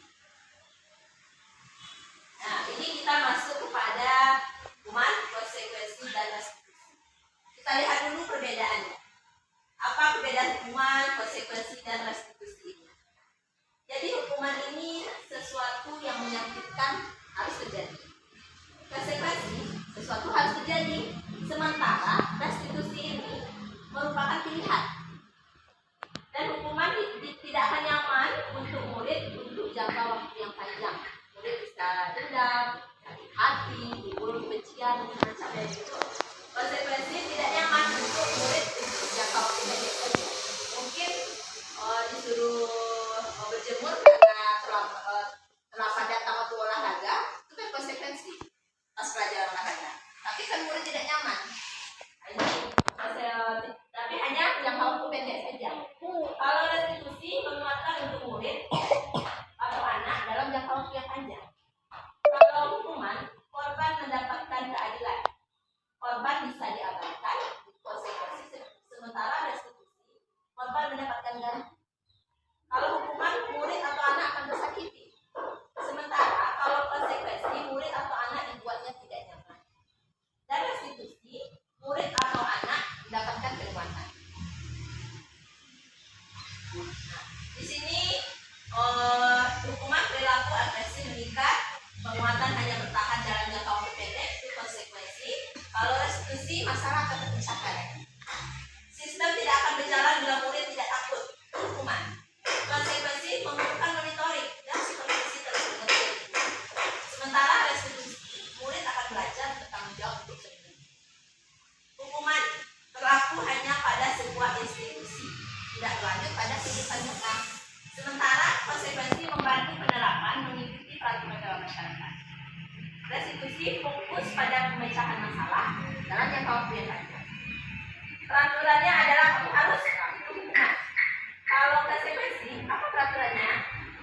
Nah, ini kita masuk kepada hukuman, konsekuensi, dan restitusi. Kita lihat dulu perbedaannya. Apa perbedaan hukuman, konsekuensi, dan restitusi ini? Jadi hukuman ini sesuatu yang menyakitkan harus terjadi. Konsekuensi sesuatu harus terjadi. Sementara restitusi ini merupakan pilihan. Dan hukuman tidak akan nyaman untuk murid untuk jangka waktu yang panjang. Murid bisa dendam, sakit hati, timbul kebencian, macam itu. Konsekuensi tidak nyaman untuk murid untuk jangka waktu pendek saja. Mungkin disuruh berjemur karena terlambat datang waktu olahraga, itu kan konsekuensi pas pelajaran olahraga. Tapi kan murid tidak nyaman. Tapi hanya jangka waktu pendek saja. Kalau restitusi menguatkan untuk murid atau anak dalam jangka waktu yang panjang. Kalau hukuman, korban mendapatkan keadilan. Korban bisa diabaikan, konsekuensi. Sementara restitusi, korban mendapatkan ganti. Kalau hukuman, murid atau anak akan tersakiti. Sementara kalau konsekuensi, murid atau anak dibuatnya tidak nyaman. Dan restitusi, murid atau anak mendapatkan kenikmatan. Nah, di sini hukuman perilaku agresi mengikat, penguatan hanya bertahan dalam jangka waktu pendek, itu konsekuensi. Kalau restitusi, masalah akan terpecahkan. Sistem tidak akan berjalan bila murid tidak takut. Hukuman. Konsekuensi memerlukan monitoring dan supervisi terus-menerus. Sementara restitusi, murid akan belajar bertanggung jawab untuk sendiri. Hukuman berlaku hanya pada sebuah institusi, tidak berlanjut pada kehidupan nyata. Sementara konsekuensi membantu penerapan mengikuti peraturan dalam masyarakat. Restitusi fokus pada pemecahan masalah dalam jangka waktu yang panjang. Peraturannya adalah harus itu hukuman. Kalau konsekuensi, apa peraturannya?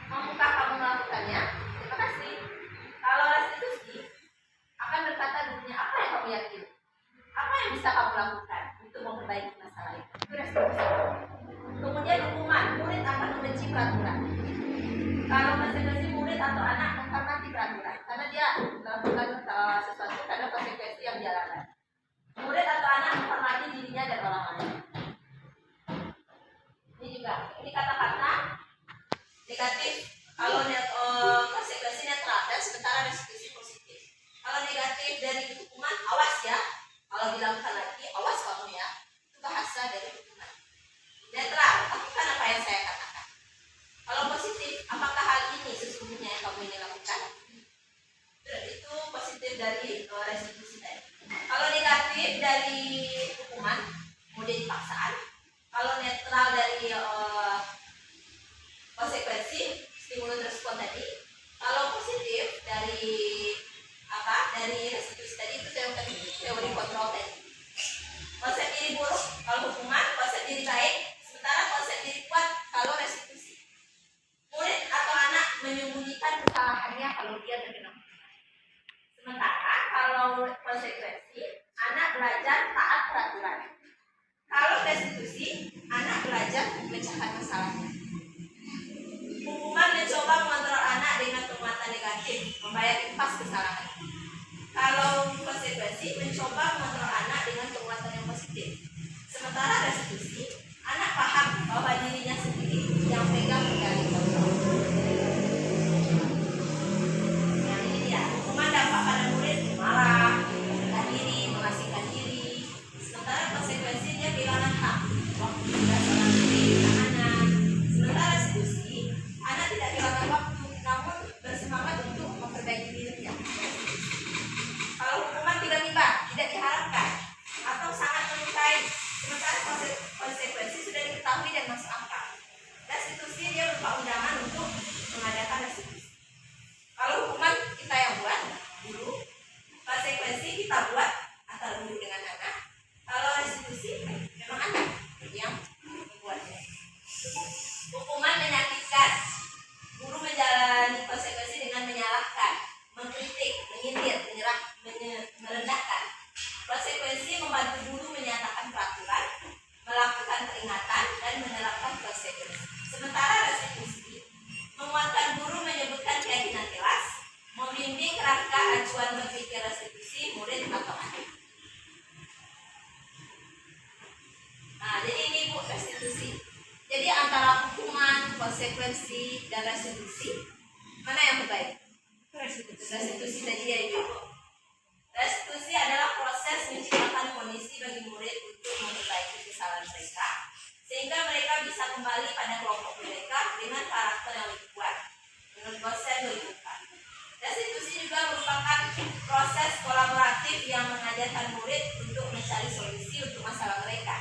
Mampukah kamu melakukannya? Terima kasih. Kalau restitusi, akan berkata gurunya apa yang kamu yakin? Apa yang bisa kamu lakukan untuk memperbaiki masalah itu? Itu restitusi. Kemudian hukuman, murid akan membenci peraturan. Kalau konsekuensi, murid atau anak menghormati peraturan karena dia melakukan sesuatu karena konsekuensi yang dia lakukan. Murid atau anak menghormati dirinya dan orang lain. Ini juga, ini kata-kata negatif. Kalau konsekuensi netral dan sementara restitusi positif. Kalau paksaan. Kalau netral dari konsekuensi stimulus respon tadi. Kalau positif dari restitusi tadi itu teori kontrol tadi. Konsep diri buruk kalau hukuman, konsep diri baik, sementara konsep diri kuat kalau restitusi. Murid atau anak menyembunyikan kesalahannya kalau dia terkena hukuman. Sementara kalau konsekuensi, anak belajar taat peraturan. Kalau restitusi, anak belajar memecahkan masalahnya. Hukuman mencoba mengontrol anak dengan penguatan negatif, membayar impas kesalahan. Kalau konsekuensi mencoba mengontrol anak dengan penguatan yang positif. Sementara restitusi, anak paham bahwa dirinya sendiri yang pegang kendali kontrol. Yang ini dia, hukuman dampak pada murid marah, merendah diri, mengasingkan diri. Sementara konsekuensi dia kehilangan hak, waktu berdasarkan diri, tahanan. Sementara restitusi, anak tidak kehilangan waktu, namun bersemangat untuk memperbaiki dirinya. Kalau hukuman tiba-tiba tidak diharapkan atau sangat melukai, sementara konsekuensi sudah diketahui dan masuk akal. Restitusi dia berupa undangan untuk mengadakan restitusi. Kalau hukuman kita yang buat, guru, konsekuensi kita buat antara guru dengan anak. Kalau restitusi memang anak yang membuatnya. Hukuman menyakitkan, guru menjalani konsekuensi dengan menyalahkan, mengkritik, menyindir, merendahkan. Konsekuensi membantu guru menyatakan peraturan, melakukan peringatan, dan menerapkan konsekuensi. Sementara restitusi menguatkan guru menyebutkan keyakinan jelas, membimbing kerangka acuan berpikir restitusi murid atau anak. Nah, jadi ini Bu restitusi. Jadi antara hukuman, konsekuensi, dan restitusi, mana yang terbaik? Restitusi tadi ya Ibu. Restitusi adalah proses menciptakan kondisi bagi murid untuk memperbaiki kesalahan mereka, sehingga mereka bisa kembali pada kelompok mereka dengan karakter yang lebih kuat, menurut dosen Luibuka. Restitusi juga merupakan proses kolaboratif yang mengajarkan murid untuk mencari solusi untuk masalah mereka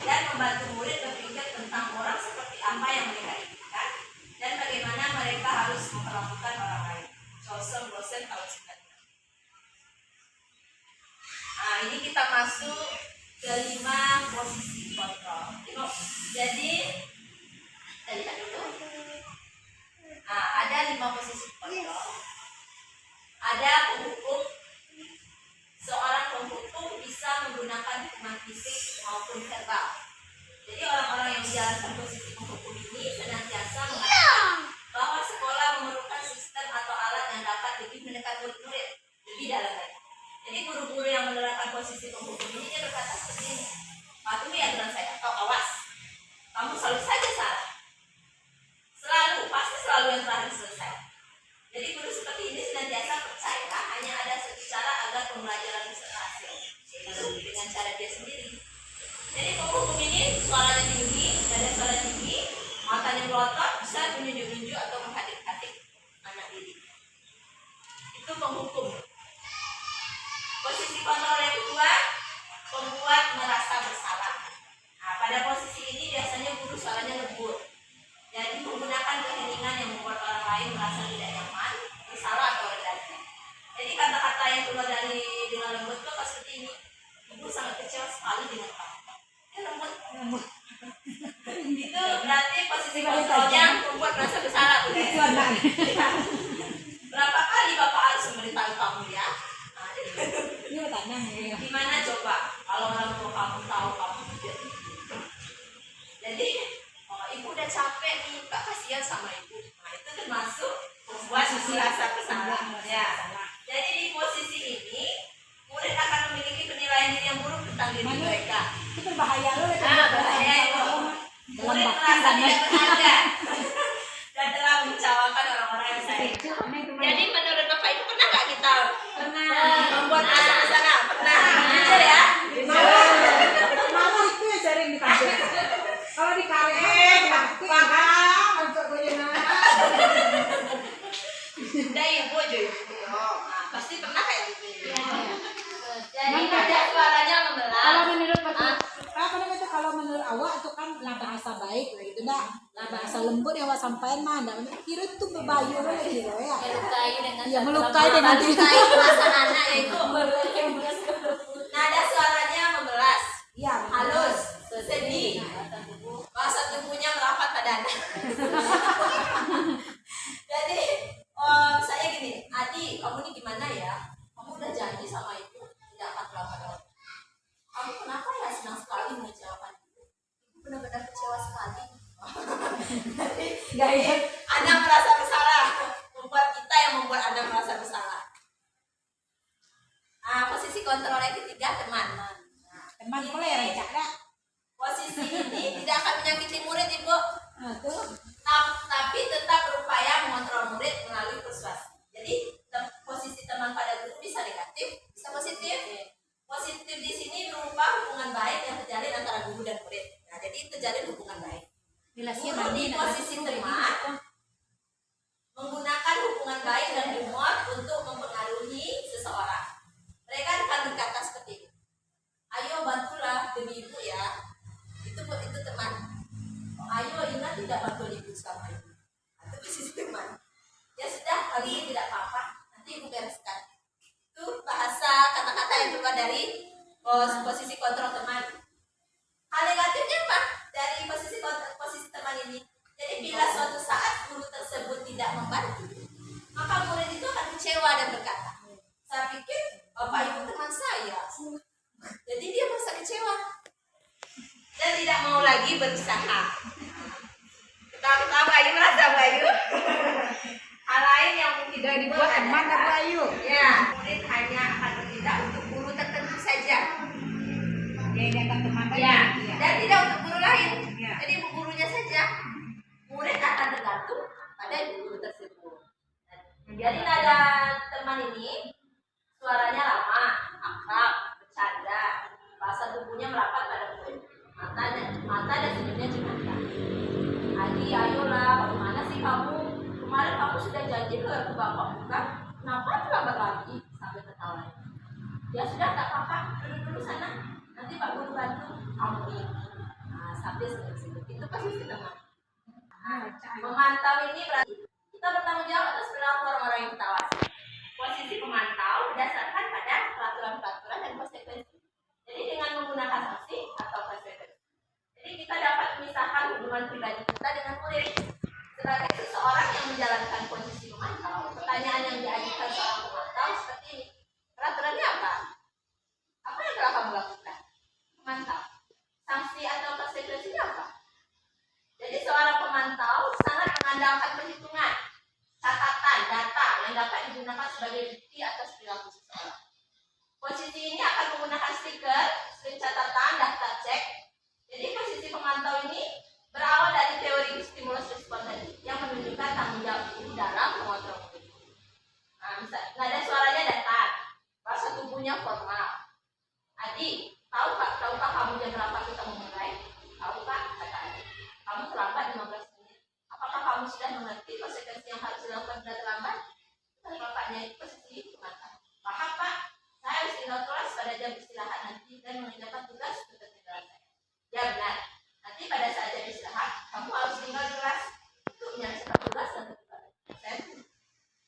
dan membantu murid berpikir tentang orang seperti apa yang mereka inginkan dan bagaimana mereka harus memperlakukan orang lain. Dosen tahun 96. Nah, ini kita masuk ke 5 posisi kontrol. Jadi kita lihat dulu. Nah, ada 5 posisi kontrol. Ada penghukum. Seorang penghukum bisa menggunakan hukuman fisik maupun verbal. Jadi orang-orang yang menjalankan posisi penghukum ini senantiasa mengatakan bahwa sekolah memerlukan sistem atau alat yang dapat lebih mendekat murid-murid lebih dalam lagi. Jadi guru-guru yang menerapkan posisi penghukum ini dia berkata seperti ini, patuhi aturan saya atau awas, kamu selalu saja salah, pasti selalu yang terakhir selesai. Jadi guru seperti ini senantiasa percaya hanya ada satu cara agar pembelajaran bisa berhasil, yaitu dengan cara dia sendiri. Jadi penghukum ini suaranya tinggi, ada suara tinggi, matanya melotot, bisa menunjuk-nunjuk atau menghadik-hadik anak didik. Itu penghukum. Posisi kontrol yang kedua, pembuat merasa bersalah. Nah, pada posisi ini biasanya guru suaranya lembut. Jadi menggunakan keheningan yang membuat orang lain merasa tidak nyaman, bersalah atau rendah. Jadi kata-kata yang keluar dari dengan lembut itu seperti ini. Ibu sangat kecewa sekali dengan kamu. Lembut. Itu berarti posisi kontrolnya membuat merasa bersalah. Berapa kali Bapak harus memberitahu kamu ya? Gimana coba kalau orang tua kamu tahu kamu tidak? Jadi ibu udah capek nih, Kak, kasihan sama ibu. Nah, itu termasuk membuat rasa bersalah. Ya. Jadi di posisi ini murid akan memiliki penilaian diri yang buruk tentang diri mereka. Itu bahaya loh. Bahaya itu. Murid merasa tidak berharga dan telah mengecewakan orang-orang yang saya. Jadi menurut Bapak itu pernah nggak kita membuat rasa bersalah? Pernah. Jujur ya. Malah itu yang sering ditampilkan. Kalau di karya udah ibu aja ibu. Pasti pernah kayak gitu. Jadi ada suaranya membelah. Kalau menurut awak tuh kan lah bahasa baik lah gitu dah, lah bahasa lembut yang awak sampaikan mah, dah kira tuh bebayu lah kira ya. Melukai dengan Ya melukai dengan melukai perasaan anak yaitu nada suaranya membelas, ya halus, sedih, bahasa tubuhnya merapat pada anak. Jadi misalnya gini, Adi, kamu ini gimana ya? Kamu udah janji sama ibu tidak akan terlambat lagi. Kamu kenapa ya senang sekali mengecewakan ibu? Ibu benar-benar kecewa sekali. Jadi anak merasa bersalah, membuat kita yang membuat anak merasa bersalah. Posisi kontrol yang ketiga, teman. teman boleh recak dah. Posisi ini tidak akan menyakiti murid, Ibu. Tuh Tapi tetap berupaya mengontrol murid melalui persuasi. Jadi posisi teman pada guru bisa negatif, bisa positif. Positif di sini berupa hubungan baik yang terjalin antara guru dan murid. Nah, jadi terjalin hubungan baik. Guru di posisi teman menggunakan hubungan baik dan humor untuk mempengaruhi seseorang. Mereka akan berkata seperti ini. Ayo bantulah demi ibu ya. Itu teman. Ayo ingat tidak bantu ibu sama ibu. Itu posisi teman. Ya sudah, kali ini tidak apa-apa. Nanti ibu bereskan. Itu bahasa kata-kata yang keluar dari posisi kontrol teman. Hal negatifnya apa? Dari posisi teman ini. Jadi bila suatu saat guru tersebut tidak membantu, maka murid itu akan kecewa dan berkata, saya pikir bapak ibu teman saya. Jadi dia merasa kecewa dan tidak mau lagi berusaha. Ketawa-ketawa Bayu, merasa Bayu. Hal lain yang mungkin udah dibuat teman dah Bu Ayu. Ya, murid hanya akan bertindak untuk guru tertentu saja. Dia akan teman tadi. Ya, dan tidak untuk guru lain. Ya. Jadi gurunya saja. Murid akan tergantung pada guru tersebut. Jadi nada teman ini suaranya lama, akrab, bercanda, bahasa tubuhnya merapat pada murid. Mata dan senyumnya cemata. Adi, ayolah, bagaimana sih kamu? Kemarin kamu sudah janji ke bapak bukan? Kenapa terlambat lagi? Sambil tertawa. Ya sudah, tak apa-apa, duduk dulu sana. Nanti Pak Guru bantu kamu ini. Nah, sambil senyum-senyum. Itu pasti teman. Memantau ini berarti kita bertanggung jawab atas perilaku orang-orang yang kita awasi. Posisi pemantau berdasarkan pada peraturan-peraturan dan konsekuensi. Jadi dengan menggunakan sanksi atau konsekuensi. Jadi kita dapat memisahkan hubungan pribadi kita dengan murid. Sebagai seseorang yang menjalankan posisi pemantau, pertanyaan yang diajukan seorang pemantau seperti ini. Peraturannya apa? Apa yang telah kamu lakukan? Pemantau. Sanksi atau konsekuensinya apa? Jadi seorang pemantau sangat mengandalkan perhitungan, catatan, data yang dapat digunakan sebagai bukti atas perilaku seseorang. Posisi ini akan menggunakan stiker, catatan, daftar cek. Jadi posisi pemantau ini berawal dari teori stimulus respon tadi yang menunjukkan tanggung jawab guru dalam mengontrol murid. Nah, nada suaranya datar, bahasa tubuhnya formal. Adi, tahukah kamu jam berapa kita memulai? Tahu Pak, kata Adi. Kamu terlambat 15 menit. Apakah kamu sudah mengerti konsekuensi yang harus dilakukan bila terlambat? Kata bapaknya itu posisi pemantau. Paham Pak, saya harus tinggal kelas pada jam istirahat nanti dan mengerjakan tugas untuk ketinggalan saya. Ya benar. Nanti pada saat jam istirahat, kamu harus tinggal di kelas untuk menyelesaikan tugas dan ketinggalan. Saya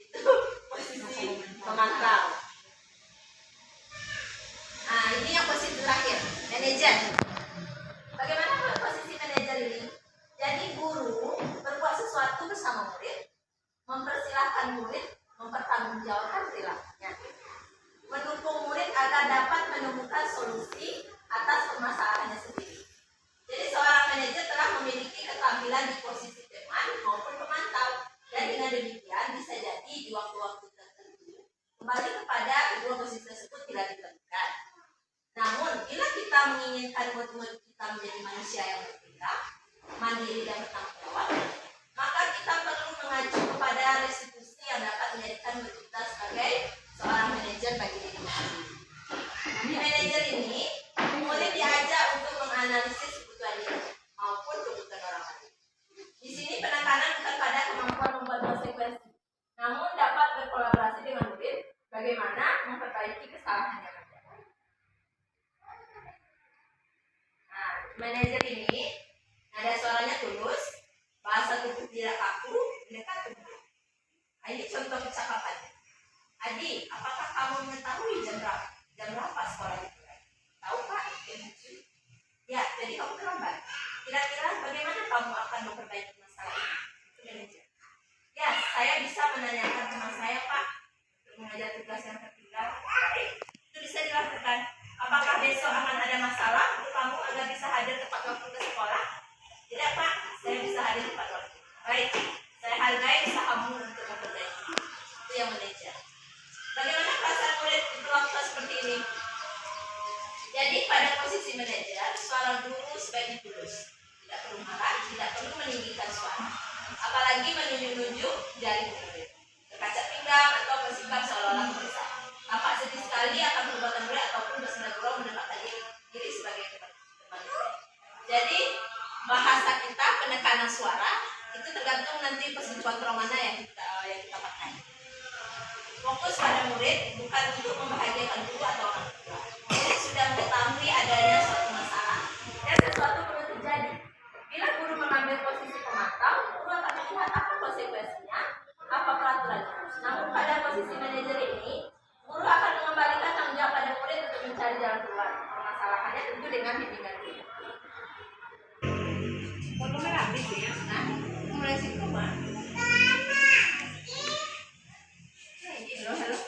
itu posisi pemantau. Nah, ini yang posisi terakhir, manajer. Bagaimana posisi manajer ini? Jadi guru berbuat sesuatu bersama murid, mempersilahkan murid mempertanggungjawabkan perilakunya, mendukung murid agar dapat menemukan solusi atas permasalahannya sendiri. Jadi seorang manajer telah memiliki keterampilan di posisi teman maupun pemantau, dan dengan demikian bisa jadi di waktu-waktu tertentu kembali kepada kedua posisi tersebut bila diperlukan. Namun bila kita menginginkan murid-murid kita menjadi manusia yang berbeda, mandiri dan bertanggung jawab, maka kita perlu mengacu kepada restitusi yang dapat menjadikan murid kita sebagai seorang manajer bagi diri sendiri. Di manajer ini, murid diajak untuk menganalisis kebutuhan diri maupun kebutuhan orang lain. Di sini penekanan bukan pada kemampuan membuat konsekuensi, namun dapat berkolaborasi dengan murid bagaimana memperbaiki kesalahan yang ada. Nah, manajer ini ini, nada suaranya tulus, bahasa tubuh tidak kaku, mendekat tubuh. Nah, ini contoh percakapan. Adi, apakah kamu mengetahui jam berapa? Jam berapa sekolah dimulai? Tahu Pak? Ya, jadi kamu terlambat. Kira-kira bagaimana kamu akan memperbaiki masalah ini? Itu manajer. Ya, saya bisa menanyakan teman saya Pak untuk mengajar tugas yang tertinggal. Baik, itu bisa dilakukan. Apakah besok akan ada masalah untuk kamu agar bisa hadir tepat waktu ke sekolah? Tidak Pak, saya bisa hadir tepat waktu. Baik, saya hargai usahamu untuk memperbaiki. Itu yang manajer. Bagaimana perasaan murid diperlakukan seperti ini? Jadi pada posisi manajer, suara guru sebaiknya tulus. Tidak perlu marah, tidak perlu meninggikan suara. Apalagi menunjuk-nunjuk jari murid. Berkaca pinggang atau bersikap seolah-olah besar. Tampak sedih sekali akan perbuatan murid ataupun bersenang-senang menempatkan diri sebagai teman. Jadi bahasa kita, penekanan suara itu tergantung nanti persentuhan mana yang kita pakai. Fokus pada murid bukan untuk membahagiakan guru atau orang tua. Murid sudah mengetahui adanya suatu masalah dan sesuatu perlu terjadi. Bila guru mengambil posisi pemantau, guru akan melihat apa konsekuensinya, apa peraturannya. Namun pada posisi manajer ini, guru akan mengembalikan tanggung jawab pada murid untuk mencari jalan keluar permasalahannya, tentu dengan bimbingan guru. Potongnya habis ya. Nah, mulai situ mah. Halo.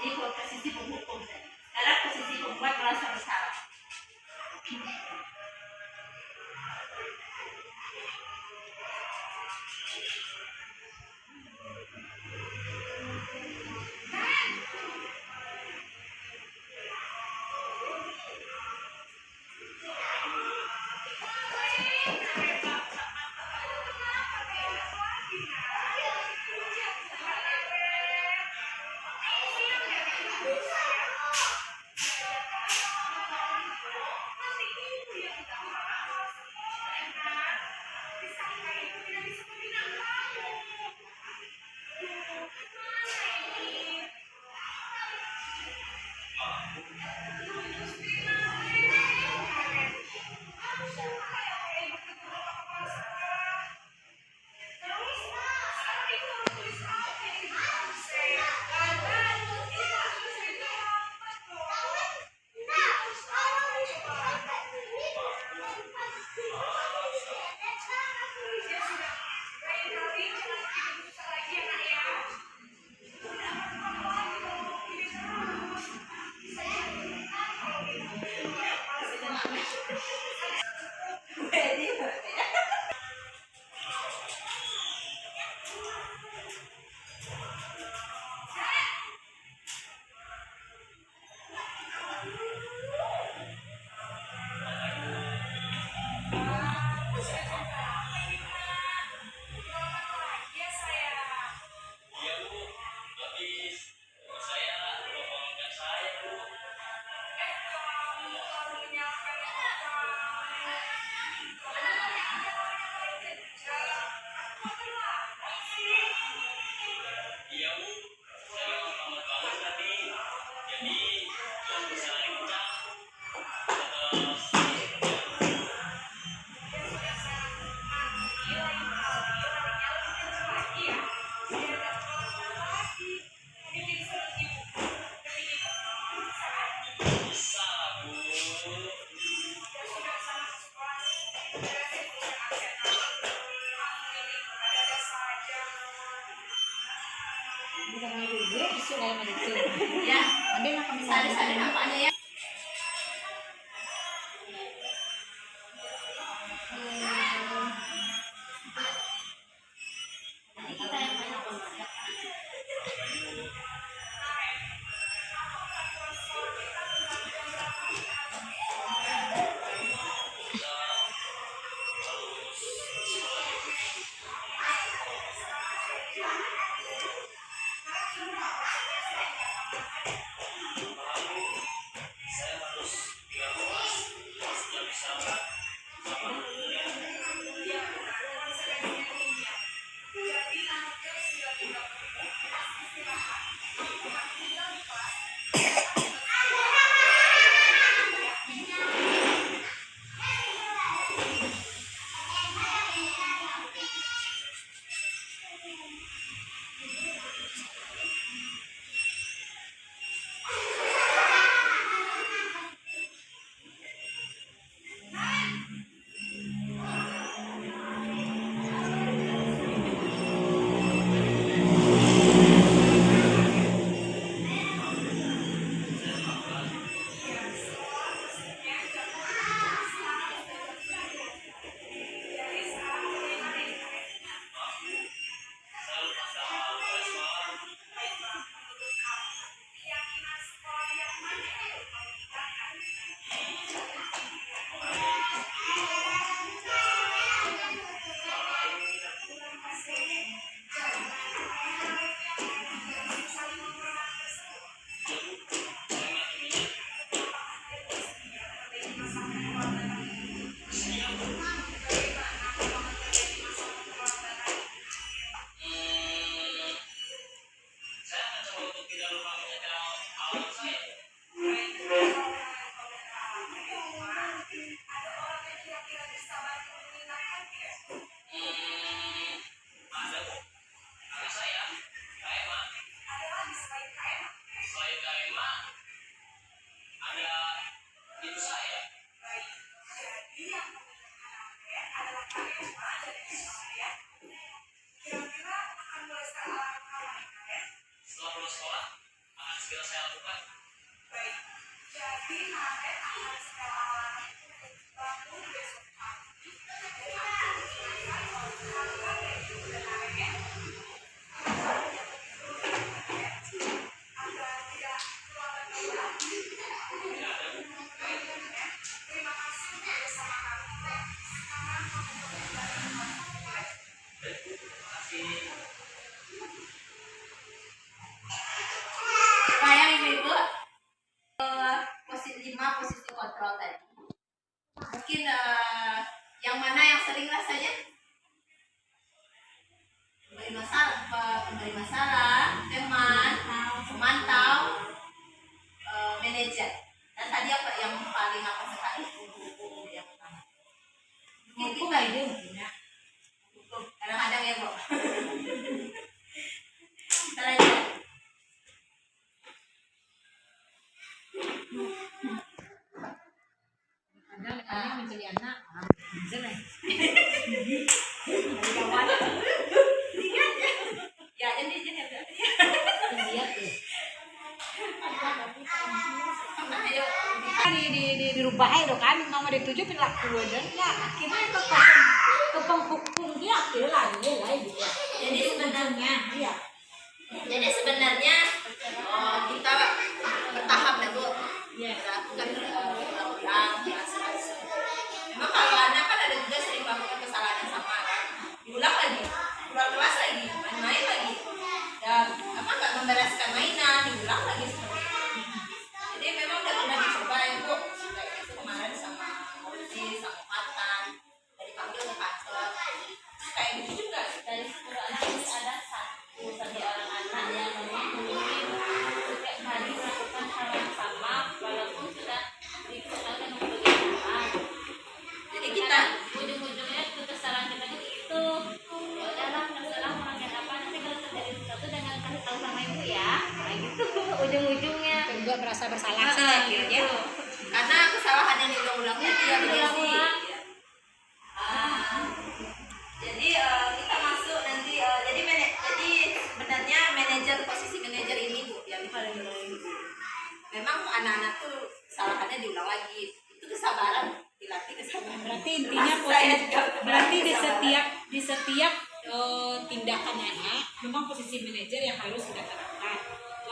Jadi posisi penghukum, sekarang posisi pembuat merasa bersalah. Ya, Ada lah kami ada nampaknya ya. Nanti kita yang banyak belajar. Kayak ibu-ibu posisi 5 posisi kontrol tadi. Mungkin yang mana yang sering rasanya pemberi masalah, teman, pemantau, manajer. Dan tadi apa yang paling apa sekali? Yang pertama. Mungkin kita ini kadang-kadang ya, Bu. Kita lanjut. Ada mencari anak. Ya, jadi lihat tuh. Ayo, dirubah itu kan nomor 7 pilak 2 dan ya akhirnya ke penghukum dia akhirnya lagi gitu. Jadi sebenarnya iya. Jadi sebenarnya kita bertahap ya, Bu. Iya. Melakukan ulang-ulang. Memang kalau anak kan ada juga sering melakukan kesalahan yang sama kan. Diulang lagi, keluar kelas lagi, main-main lagi. Dan nggak membereskan mainan, diulang lagi seperti itu. Jadi memang udah dicoba ya, Bu. Kayak itu kemarin sama Ozi, sama Fatan, dari dipanggil ke kantor. Kayak gitu juga dari 10 anak ini ada satu orang anak yang memang mungkin setiap hari melakukan hal yang sama walaupun sudah dikenalkan kebiasaan. Jadi kita ujung-ujungnya kesalahan kita itu ya udahlah masalah orangnya apa nanti kalau terjadi sesuatu dengan kasih tahu sama ibu ya, kayak gitu ujung-ujungnya. Juga merasa bersalah Gitu. Karena kesalahan yang diulang-ulangnya dia berulang. Jadi kita masuk nanti jadi sebenarnya posisi manajer ini, Bu, yang paling memang anak-anak tuh kesalahannya diulang lagi. Itu kesabaran, dilatih kesabaran. Berarti intinya berarti di setiap tindakan anak memang posisi manajer yang harus kita terapkan.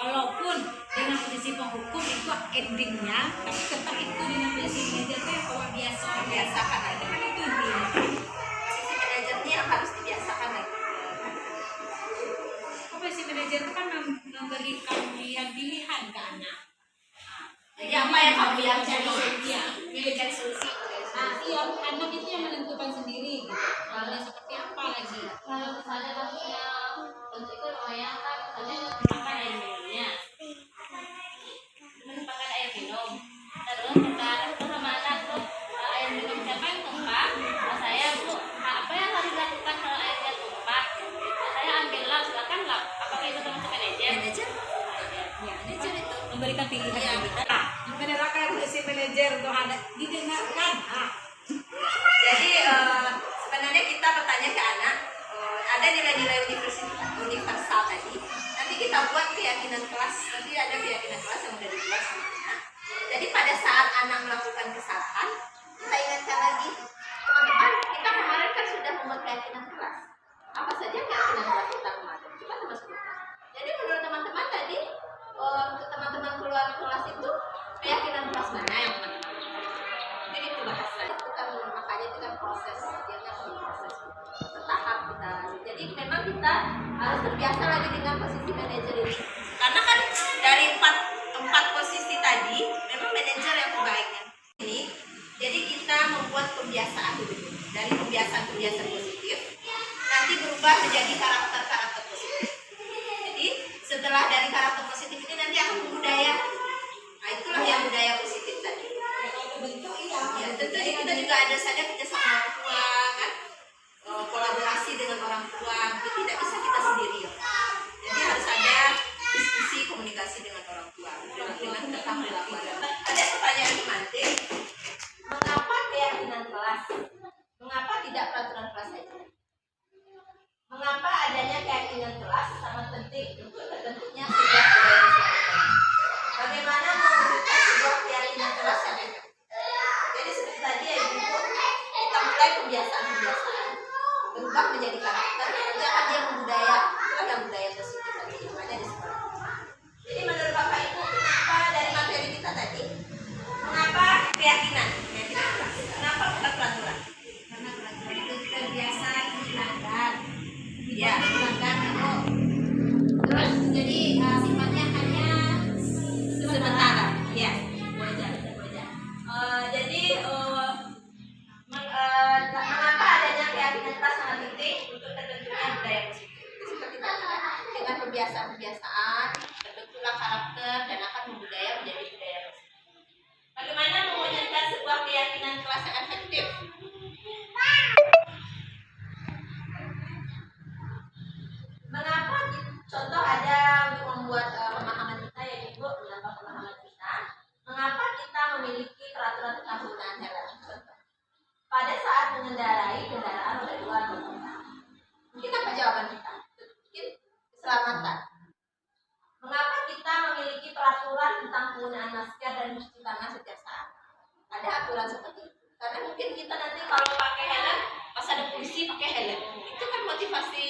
Walaupun dengan posisi penghukum itu endingnya, tapi tetap itu dengan posisi manajer itu yang Biasakan aja. itu intinya. Posisi manajernya yang harus dibiasakan lagi. Posisi manajer itu kan memberikan pilihan ke anak. Jadi apa yang kamu yang cari? Iya, Cari solusi. iya, anak itu yang menentukan sendiri gitu. Maunya seperti apa lagi? Kalau misalnya kasusnya untuk itu lumayan kan, misalnya makan air minumnya, menumpahkan air minum, terus sekarang tuh sama anak tuh air minum siapa yang tumpah? Saya bu, apa yang harus dilakukan kalau airnya tumpah? Saya ambil lap, silakan lap. Apakah itu termasuk manajer? Manajer? Ya, Manajer itu. memberikan pilihan. Iya. Nah, menerapkan posisi manajer untuk anak didengarkan. Jadi sebenarnya kita bertanya ke anak, ada nilai-nilai universal tadi. Nanti kita buat keyakinan kelas. Nanti ada keyakinan kelas yang udah dibuat sama anak. Jadi pada saat anak melakukan kesalahan, kita ingatkan lagi, teman-teman, kita kemarin kan sudah membuat keyakinan kelas. Apa saja keyakinan kelas kita kemarin? Coba teman sebutkan. Jadi menurut teman-teman tadi, teman-teman keluar kelas itu keyakinan kelas mana yang teman-teman? Jadi itu bahasa. Itu kan makanya itu kan proses, dia kan proses bertahap kita. Jadi memang kita harus terbiasa lagi dengan posisi manajer ini. Karena kan dari empat posisi tadi, memang manajer yang terbaik kan. Ini, jadi kita membuat kebiasaan dulu. Dari kebiasaan-kebiasaan positif, nanti berubah menjadi karakter-karakter positif. Jadi setelah dari karakter positif ini nanti akan budaya. Nah itulah yang budaya positif tadi. Ya, tentu kita juga ada saja kerja sama orang tua kan, kolaborasi dengan orang tua, itu tidak bisa kita sendiri ya. Jadi harus ada diskusi komunikasi dengan orang tua dengan tentang perilaku anak. Ada pertanyaan semantik, mengapa keyakinan kelas? Mengapa tidak peraturan kelas saja? Mengapa adanya keyakinan kelas sangat penting untuk terbentuknya sebuah budaya masyarakat? Bagaimana mewujudkan sebuah keyakinan kelas yang efektif? Jadi seperti tadi ya Ibu, kita mulai kebiasaan-kebiasaan berubah menjadi karakter, nanti akan dia membudaya, itulah yang budaya positif tadi yang ada di sekolah. Jadi menurut Bapak Ibu, kenapa dari materi kita tadi, mengapa keyakinan kelas? Kenapa bukan peraturan? Karena peraturan itu kebiasaan dilanggar. Ya, Dilanggar itu. Terus jadi sifatnya hanya sementara. Ya. Wajar. Jadi mengapa adanya keyakinan kelas sangat penting untuk terbentuknya budaya positif? Seperti tadi kan, dengan kebiasaan-kebiasaan terbentuklah karakter dan akan membudaya menjadi budaya positif. Bagaimana mewujudkan sebuah keyakinan kelas yang efektif? Mengapa contoh ada untuk membuat pemahaman kita ya Ibu, menambah pemahaman kita. Mengapa kita memiliki peraturan tentang penggunaan helm? Contoh, pada saat mengendarai kendaraan roda 2 atau motor, mungkin apa jawaban kita? Mungkin keselamatan. Mengapa kita memiliki peraturan tentang penggunaan masker dan mencuci tangan setiap saat? Ada aturan seperti itu. Karena mungkin kita nanti kalau pakai helm, pas ada polisi pakai helm, itu kan motivasi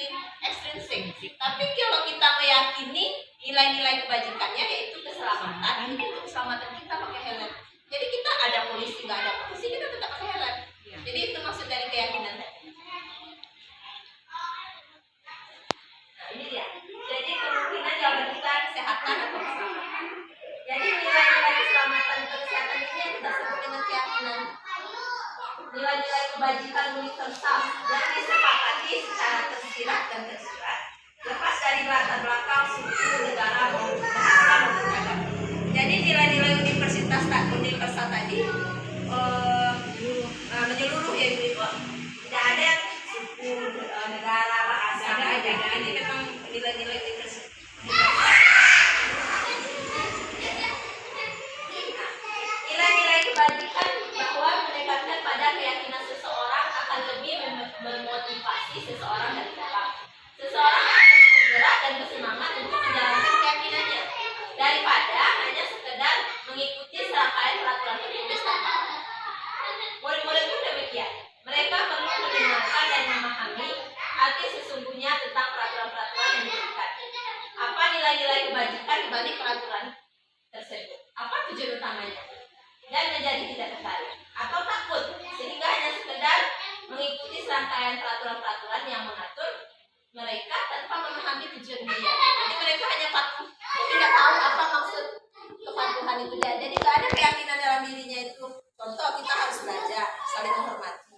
ekstrinsik. Tapi kalau kita meyakini nilai-nilai kebajikannya yaitu keselamatan, itu keselamatan kita pakai helm. Jadi kita ada polisi, nggak ada polisi, kita tetap pakai helm. Jadi itu maksud dari keyakinan tadi. Nah ini dia. Jadi kemungkinan jawaban kita kesehatan atau keselamatan. Jadi nilai-nilai keselamatan atau kesehatan ini yang kita sebut dengan keyakinan. Nilai-nilai kebajikan universal yang disepakati secara tersirat dan tersirat, lepas dari latar belakang suku, negara, bahasa maupun agama. Jadi nilai-nilai universal tadi menyeluruh ya Ibu. Tidak ada suku, negara, bahasa, agama. Ini memang nilai-nilai universal. Nilai-nilai kebajikan bahwa menekankan pada keyakinan seseorang akan lebih memotivasi seseorang dari dalam. rangkaian peraturan tertulis tambahan. Murid-murid pun demikian. Mereka perlu mendengarkan dan memahami arti sesungguhnya tentang peraturan-peraturan yang diberikan. Apa nilai-nilai kebajikan di balik peraturan tersebut? Apa tujuan utamanya? Dan menjadi tidak tertarik atau takut sehingga hanya sekedar mengikuti serangkaian peraturan-peraturan yang mengatur mereka tanpa memahami tujuan dia. Jadi mereka hanya patuh, tidak tahu apa maksud kepatuhan itu. Jadi tidak ada keyakinan dalam dirinya itu. Contoh, kita harus belajar saling menghormati.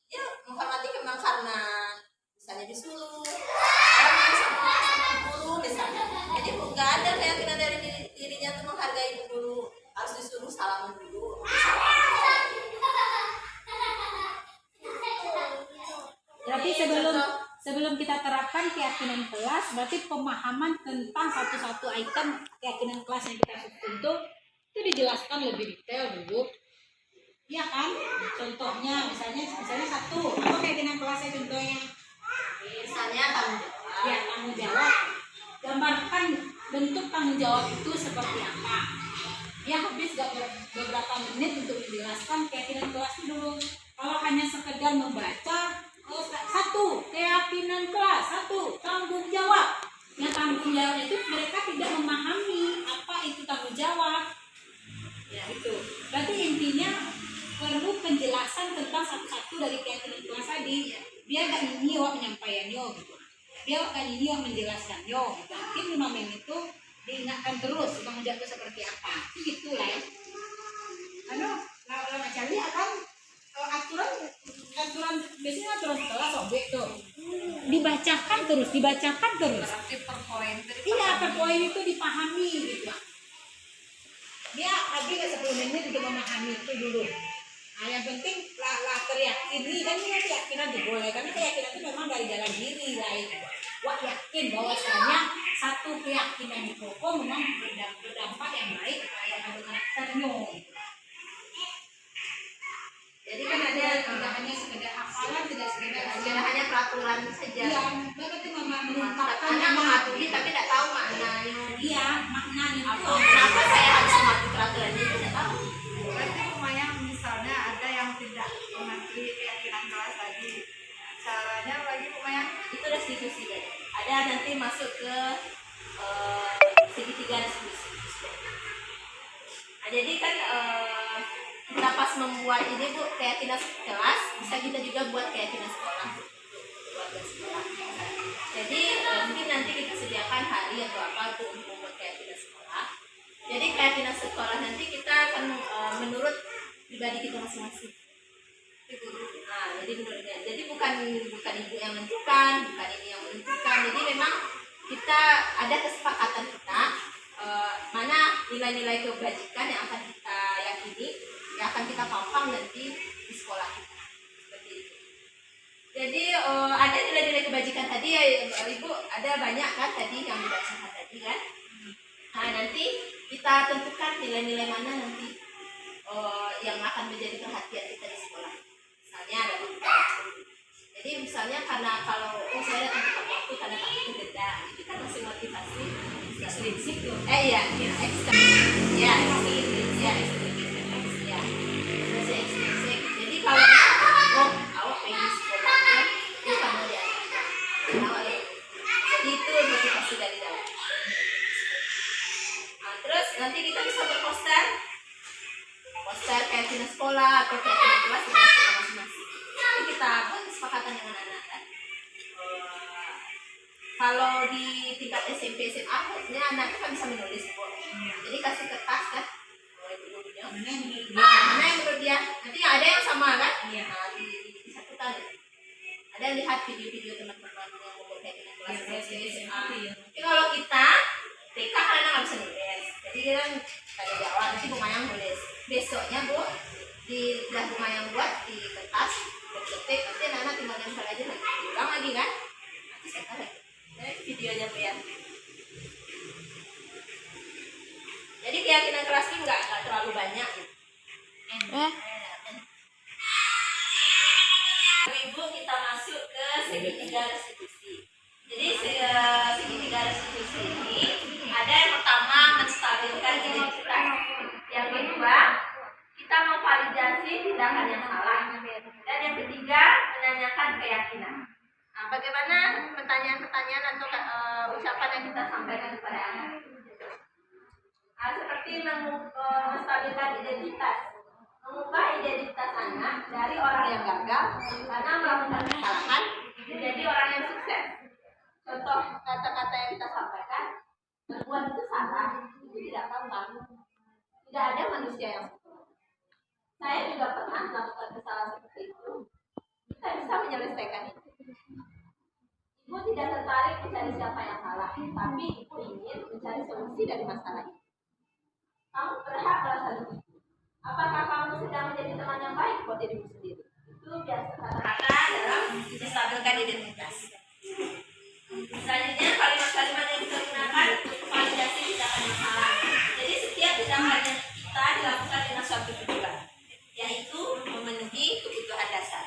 Ya, menghormati memang karena misalnya disuruh, sama guru misalnya. Jadi nggak ada keyakinan dari dirinya itu menghargai guru, harus disuruh salaman dulu. Berarti sebelum kita terapkan keyakinan kelas, berarti pemahaman tentang satu-satu item keyakinan kelas yang kita bentuk itu dijelaskan lebih detail dulu. Iya kan? Contohnya misalnya satu, apa keyakinan kelasnya contohnya? Misalnya tanggung jawab. Ya, tanggung jawab. Gambarkan bentuk tanggung jawab itu seperti apa. Ya, habis beberapa menit untuk menjelaskan keyakinan kelas dulu. Kalau hanya sekedar membaca, satu keyakinan kelas, satu tanggung jawab. Yang tanggung jawab itu mereka tidak memahami apa itu tanggung jawab. Ya, itu. Berarti intinya perlu penjelasan tentang satu-satu dari keyakinan kelas tadi. Biar gak ini penyampaiannya gitu. Biar gak ini menjelaskannya gitu. Mungkin 5 menit itu diingatkan terus tanggung jawab itu seperti apa. Gitu lah ya. Kalau macam ini akan aturan biasanya aturan kelas sobek tuh. Dibacakan terus. Berarti per poin tadi. Iya, per poin itu dipahami gitu. Dia habis 10 menit untuk memahami itu dulu. Nah, yang penting lah teriyakini kan ini keyakinan diboleh karena keyakinan itu memang dari dalam diri lah itu. Wah, yakin bahwasanya satu keyakinan itu memang berdampak yang baik kepada karakternya. Jadi kan ada Tidak hanya sekedar hafalan, tidak sekedar hanya peraturan saja. Iya, mereka itu mengungkapkan Anak mematuhi tapi tidak tahu maknanya. Iya, maknanya itu. Kenapa saya harus mematuhi peraturan ini? Tidak tahu. Berarti lumayan misalnya ada yang tidak mengerti keyakinan kelas tadi. Caranya lagi lumayan. Itu restitusi kan. Ada nanti masuk ke segitiga restitusi. Nah, jadi kan kita pas membuat ini Bu keyakinan kelas, bisa kita juga buat keyakinan sekolah. Jadi mungkin nanti kita sediakan hari atau apa untuk membuat keyakinan sekolah. Jadi keyakinan sekolah nanti kita akan menurut pribadi kita masing-masing. Nah, jadi menurutnya. Jadi bukan ibu yang menentukan, bukan ini yang menentukan. Jadi memang kita ada kesepakatan kita mana nilai-nilai kebajikan yang akan kita yakini, yang akan kita pampang nanti di sekolah kita. Seperti itu. Jadi ada nilai-nilai kebajikan tadi ya Ibu, ada banyak kan tadi yang dibacakan tadi kan. Nah, nanti kita tentukan nilai-nilai mana nanti yang akan menjadi perhatian kita di sekolah. Misalnya ada jadi misalnya karena kalau saya datang tepat waktu karena takutnya beda, itu kan masih motivasi ekstrinsik loh. Iya, ekstrinsik. Ya, masih ekstrinsik. Jadi kalau awak pengen sekolah itu kamu dia. Jadi itu motivasi dari dalam. Nah, terus nanti kita bisa berposter keyakinan sekolah atau keyakinan kelas kita masing-masing. Jadi kita buat kesepakatan dengan anak kan. Kalau di tingkat SMP SMA akhirnya anak kan bisa menulis Bu. Jadi kasih kertas kan. Mana yang menurut dia? Nanti ada yang sama kan? Nah, disatukan. Ada yang lihat video-video teman-teman yang membuat keyakinan kelas SMP SMA. Tapi kalau kita TK kan anak nggak bisa nulis. Jadi kan tanya jawab nanti Bu Mayang nulis. Besoknya Bu di Bu Mayang buat di kertas, ketik nanti anak tinggal nempel aja lagi. Diulang lagi kan? Nanti saya lagi. Nah, videonya Bu ya. Jadi keyakinan kelas itu nggak terlalu banyak. Ibu kita masuk ke segitiga restitusi. Jadi segitiga restitusi ini ada yang pertama menstabilkan identitas, yang kedua menanyakan keyakinan. Nah, bagaimana pertanyaan-pertanyaan atau ucapan yang kita sampaikan kepada anak? Nah, seperti menstabilkan identitas, mengubah identitas anak dari orang yang gagal karena melakukan kesalahan menjadi orang yang sukses. Contoh kata-kata yang kita sampaikan, berbuat itu salah, itu tidak gampang. Tidak ada manusia yang sempurna. Saya juga pernah melakukan kesalahan seperti itu. Kita bisa menyelesaikan itu. Ibu tidak tertarik mencari siapa yang salah, tapi ibu ingin mencari solusi dari masalah itu. Kamu berhak merasa begitu. Apakah kamu sedang menjadi teman yang baik buat dirimu sendiri? Itu biasa kata-kata dalam menstabilkan identitas. Selanjutnya, kalimat-kalimat yang kita gunakan untuk validasi tindakan yang salah. Jadi setiap tindakan yang kita dilakukan dengan suatu tujuan, yaitu memenuhi kebutuhan dasar.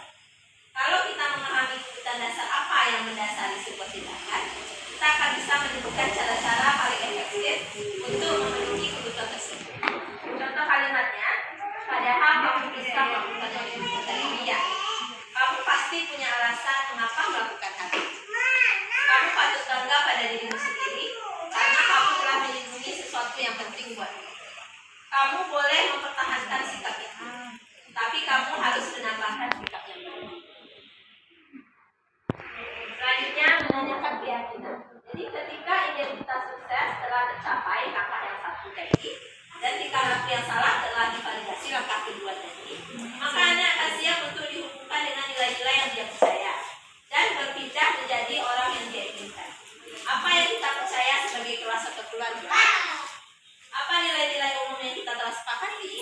Kalau kita memahami kebutuhan dasar apa yang mendasari sebuah tindakan, kita akan bisa menemukan cara-cara paling efektif untuk memenuhi kebutuhan tersebut. Contoh kalimatnya, padahal kamu bisa melakukan hal itu dari dia. Kamu pasti punya alasan mengapa melakukan hal itu. Kamu patut bangga pada dirimu sendiri karena kamu telah melindungi sesuatu yang penting buatmu. Kamu boleh mempertahankan sikap itu, tapi kamu harus menambahkan sikap yang baru. Selanjutnya, menanyakan keyakinan. Jadi ketika identitas sukses telah tercapai langkah yang satu tadi, dan jika langkah yang salah telah divalidasi langkah kedua tadi, maka anak akan siap untuk dihubungkan dengan nilai-nilai yang dia percaya dan berpindah menjadi orang yang dia inginkan. Apa yang kita percaya sebagai kelas atau keluarga? Apa nilai-nilai umum yang kita telah sepakati?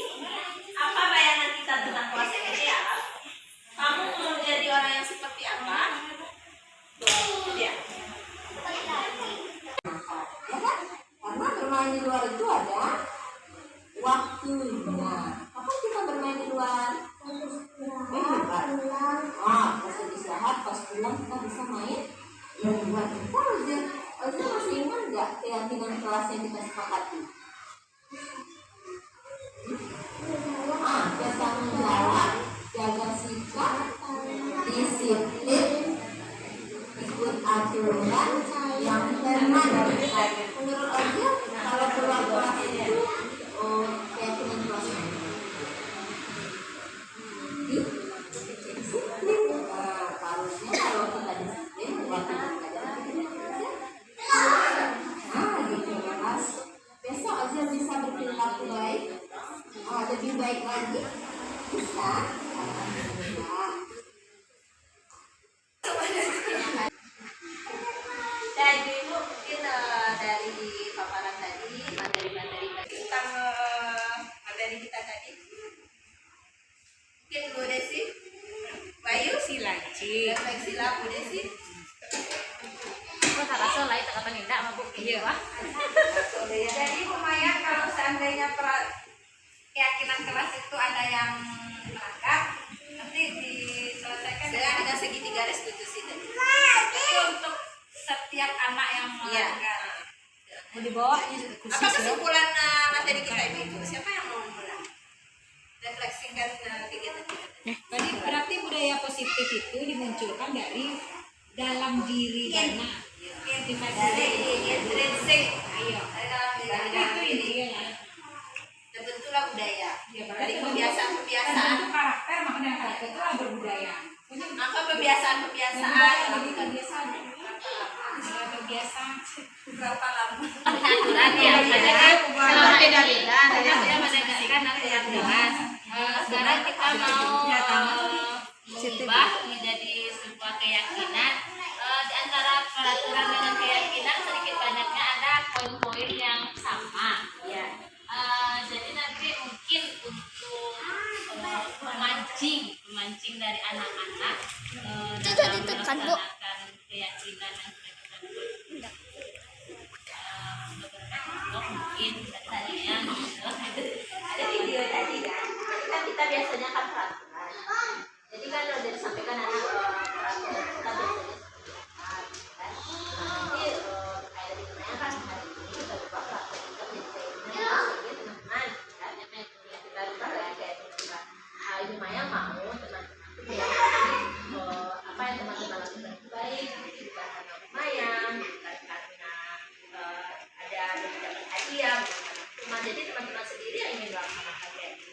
Apa bayangan kita tentang kelas yang ideal? Kamu mau menjadi orang yang seperti apa? Ya. Karena bermain di luar itu ada waktunya. Kapan kita bermain di luar? Hebat. Pas istirahat, pas pulang kita bisa main di luar. Kita masih ingat nggak keyakinan kelas yang kita sepakati? Bertanggung jawab, jaga sikap, disiplin, ikut aturan yang permanen. Menurut Ojil, kalau keluar kelas itu keyakinan kelasnya disiplin. Harusnya kalau kita disiplin, waktu gitu kelas. Besok Ojil bisa berperilaku baik, lebih baik lagi, bisa. Dan ibu mungkin dari paparan tadi materi-materi tentang materi kita tadi, mungkin Bu Desi, Bayu, Silaci. refleksi lah Bu Desi. Kok tak rasa lain tak apa nindak mabuk Iya. Jadi lumayan kalau seandainya keyakinan kelas itu ada yang melanggar, nanti diselesaikan Dengan segitiga restitusi tadi. itu untuk setiap anak yang melanggar. Mau dibawa Apa kesimpulan materi kita itu? Siapa yang mau mulai? Refleksikan kegiatan kita. Tadi berarti budaya positif itu dimunculkan dari dalam diri anak. Dari intrinsik. Ayo. Dari dalam diri. Itu intinya. Terbentuklah budaya. Ya, Dari berarti kebiasaan-kebiasaan. itu karakter, makanya karakter itu berbudaya. Apa kebiasaan-kebiasaan? Jadi kebiasaan. Kebiasaan. Berapa lama? aturan ya, kalau beda-beda saya sudah menegakkan aturan jelas. Sekarang kita mau ubah menjadi sebuah keyakinan. Di antara peraturan dengan keyakinan sedikit banyaknya ada poin-poin yang sama. Ya. Jadi nanti mungkin untuk memancing dari anak-anak dalam melaksanakan keyakinan yang sudah kita buat, mungkin tadinya Ada video tadi kan? Kan kita biasanya kan peraturan. Jadi kan udah disampaikan anak peraturan kita biasanya nanti kayak ditanyakan hari ini kita ubah peraturan kita menjadi kayak gini teman-teman. Kita ubah lagi kayak teman-teman. Ibu Maya mau teman-teman itu ya apa jadi teman-teman sendiri yang ingin melaksanakan kayak gitu.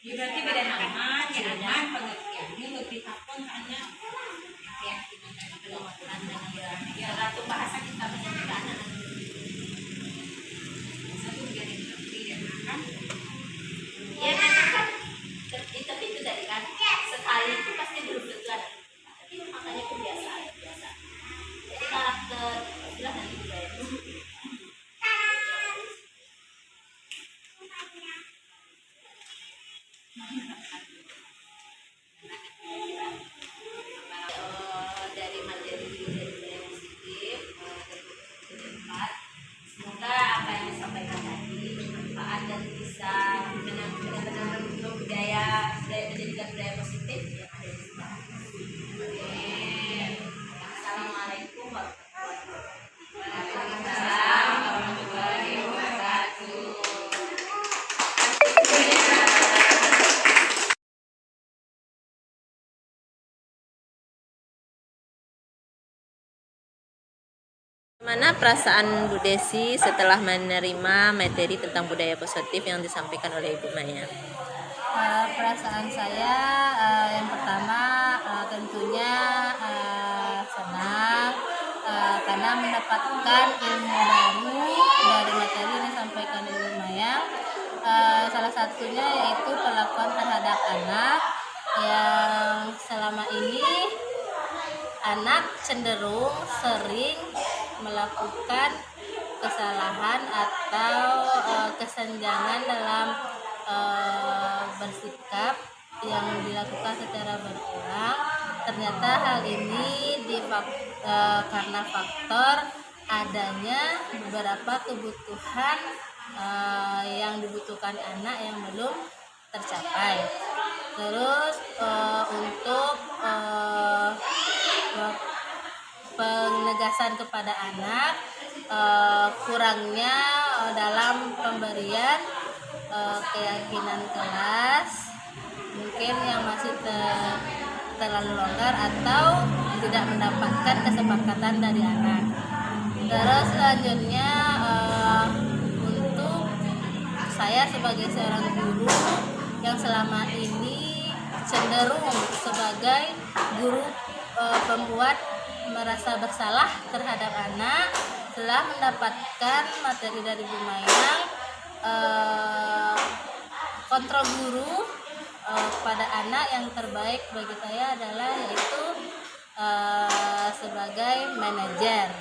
Berarti beda nama, nyaman, pengertiannya lebih takon karena keyakinan dan kelembutan dan ya ratu bahasa kita menyebutkan satu menjadi ngerti ya kan? Ya kan tapi itu tadi kan sekali itu pasti belum tentu ada, tapi makanya kebiasaan biasa. Jadi karakter bilang nanti budaya itu dari materi budaya positif bermanfaat. Semoga apa yang disampaikan tadi bermanfaat dan bisa benar-benar membentuk budaya menjadikan budaya positif yang ada di sekitar. Amin. Assalamualaikum warahmatullahi wabarakatuh. Mana perasaan Bu Desi setelah menerima materi tentang budaya positif yang disampaikan oleh Ibu Maya? Perasaan saya yang pertama tentunya senang karena mendapatkan ilmu baru dari materi yang disampaikan Ibu Maya. Salah satunya yaitu perlakuan terhadap anak yang selama ini anak cenderung sering melakukan kesalahan atau kesenjangan dalam bersikap yang dilakukan secara berulang. Ternyata hal ini karena faktor adanya beberapa kebutuhan yang dibutuhkan anak yang belum tercapai. Terus untuk penegasan kepada anak, kurangnya dalam pemberian keyakinan kelas, mungkin yang masih terlalu longgar atau tidak mendapatkan kesepakatan dari anak. Terus selanjutnya untuk saya sebagai seorang guru yang selama ini cenderung sebagai guru pembuat merasa bersalah terhadap anak, setelah mendapatkan materi dari Bu Mayang, kontrol guru kepada anak yang terbaik bagi saya adalah yaitu sebagai manajer.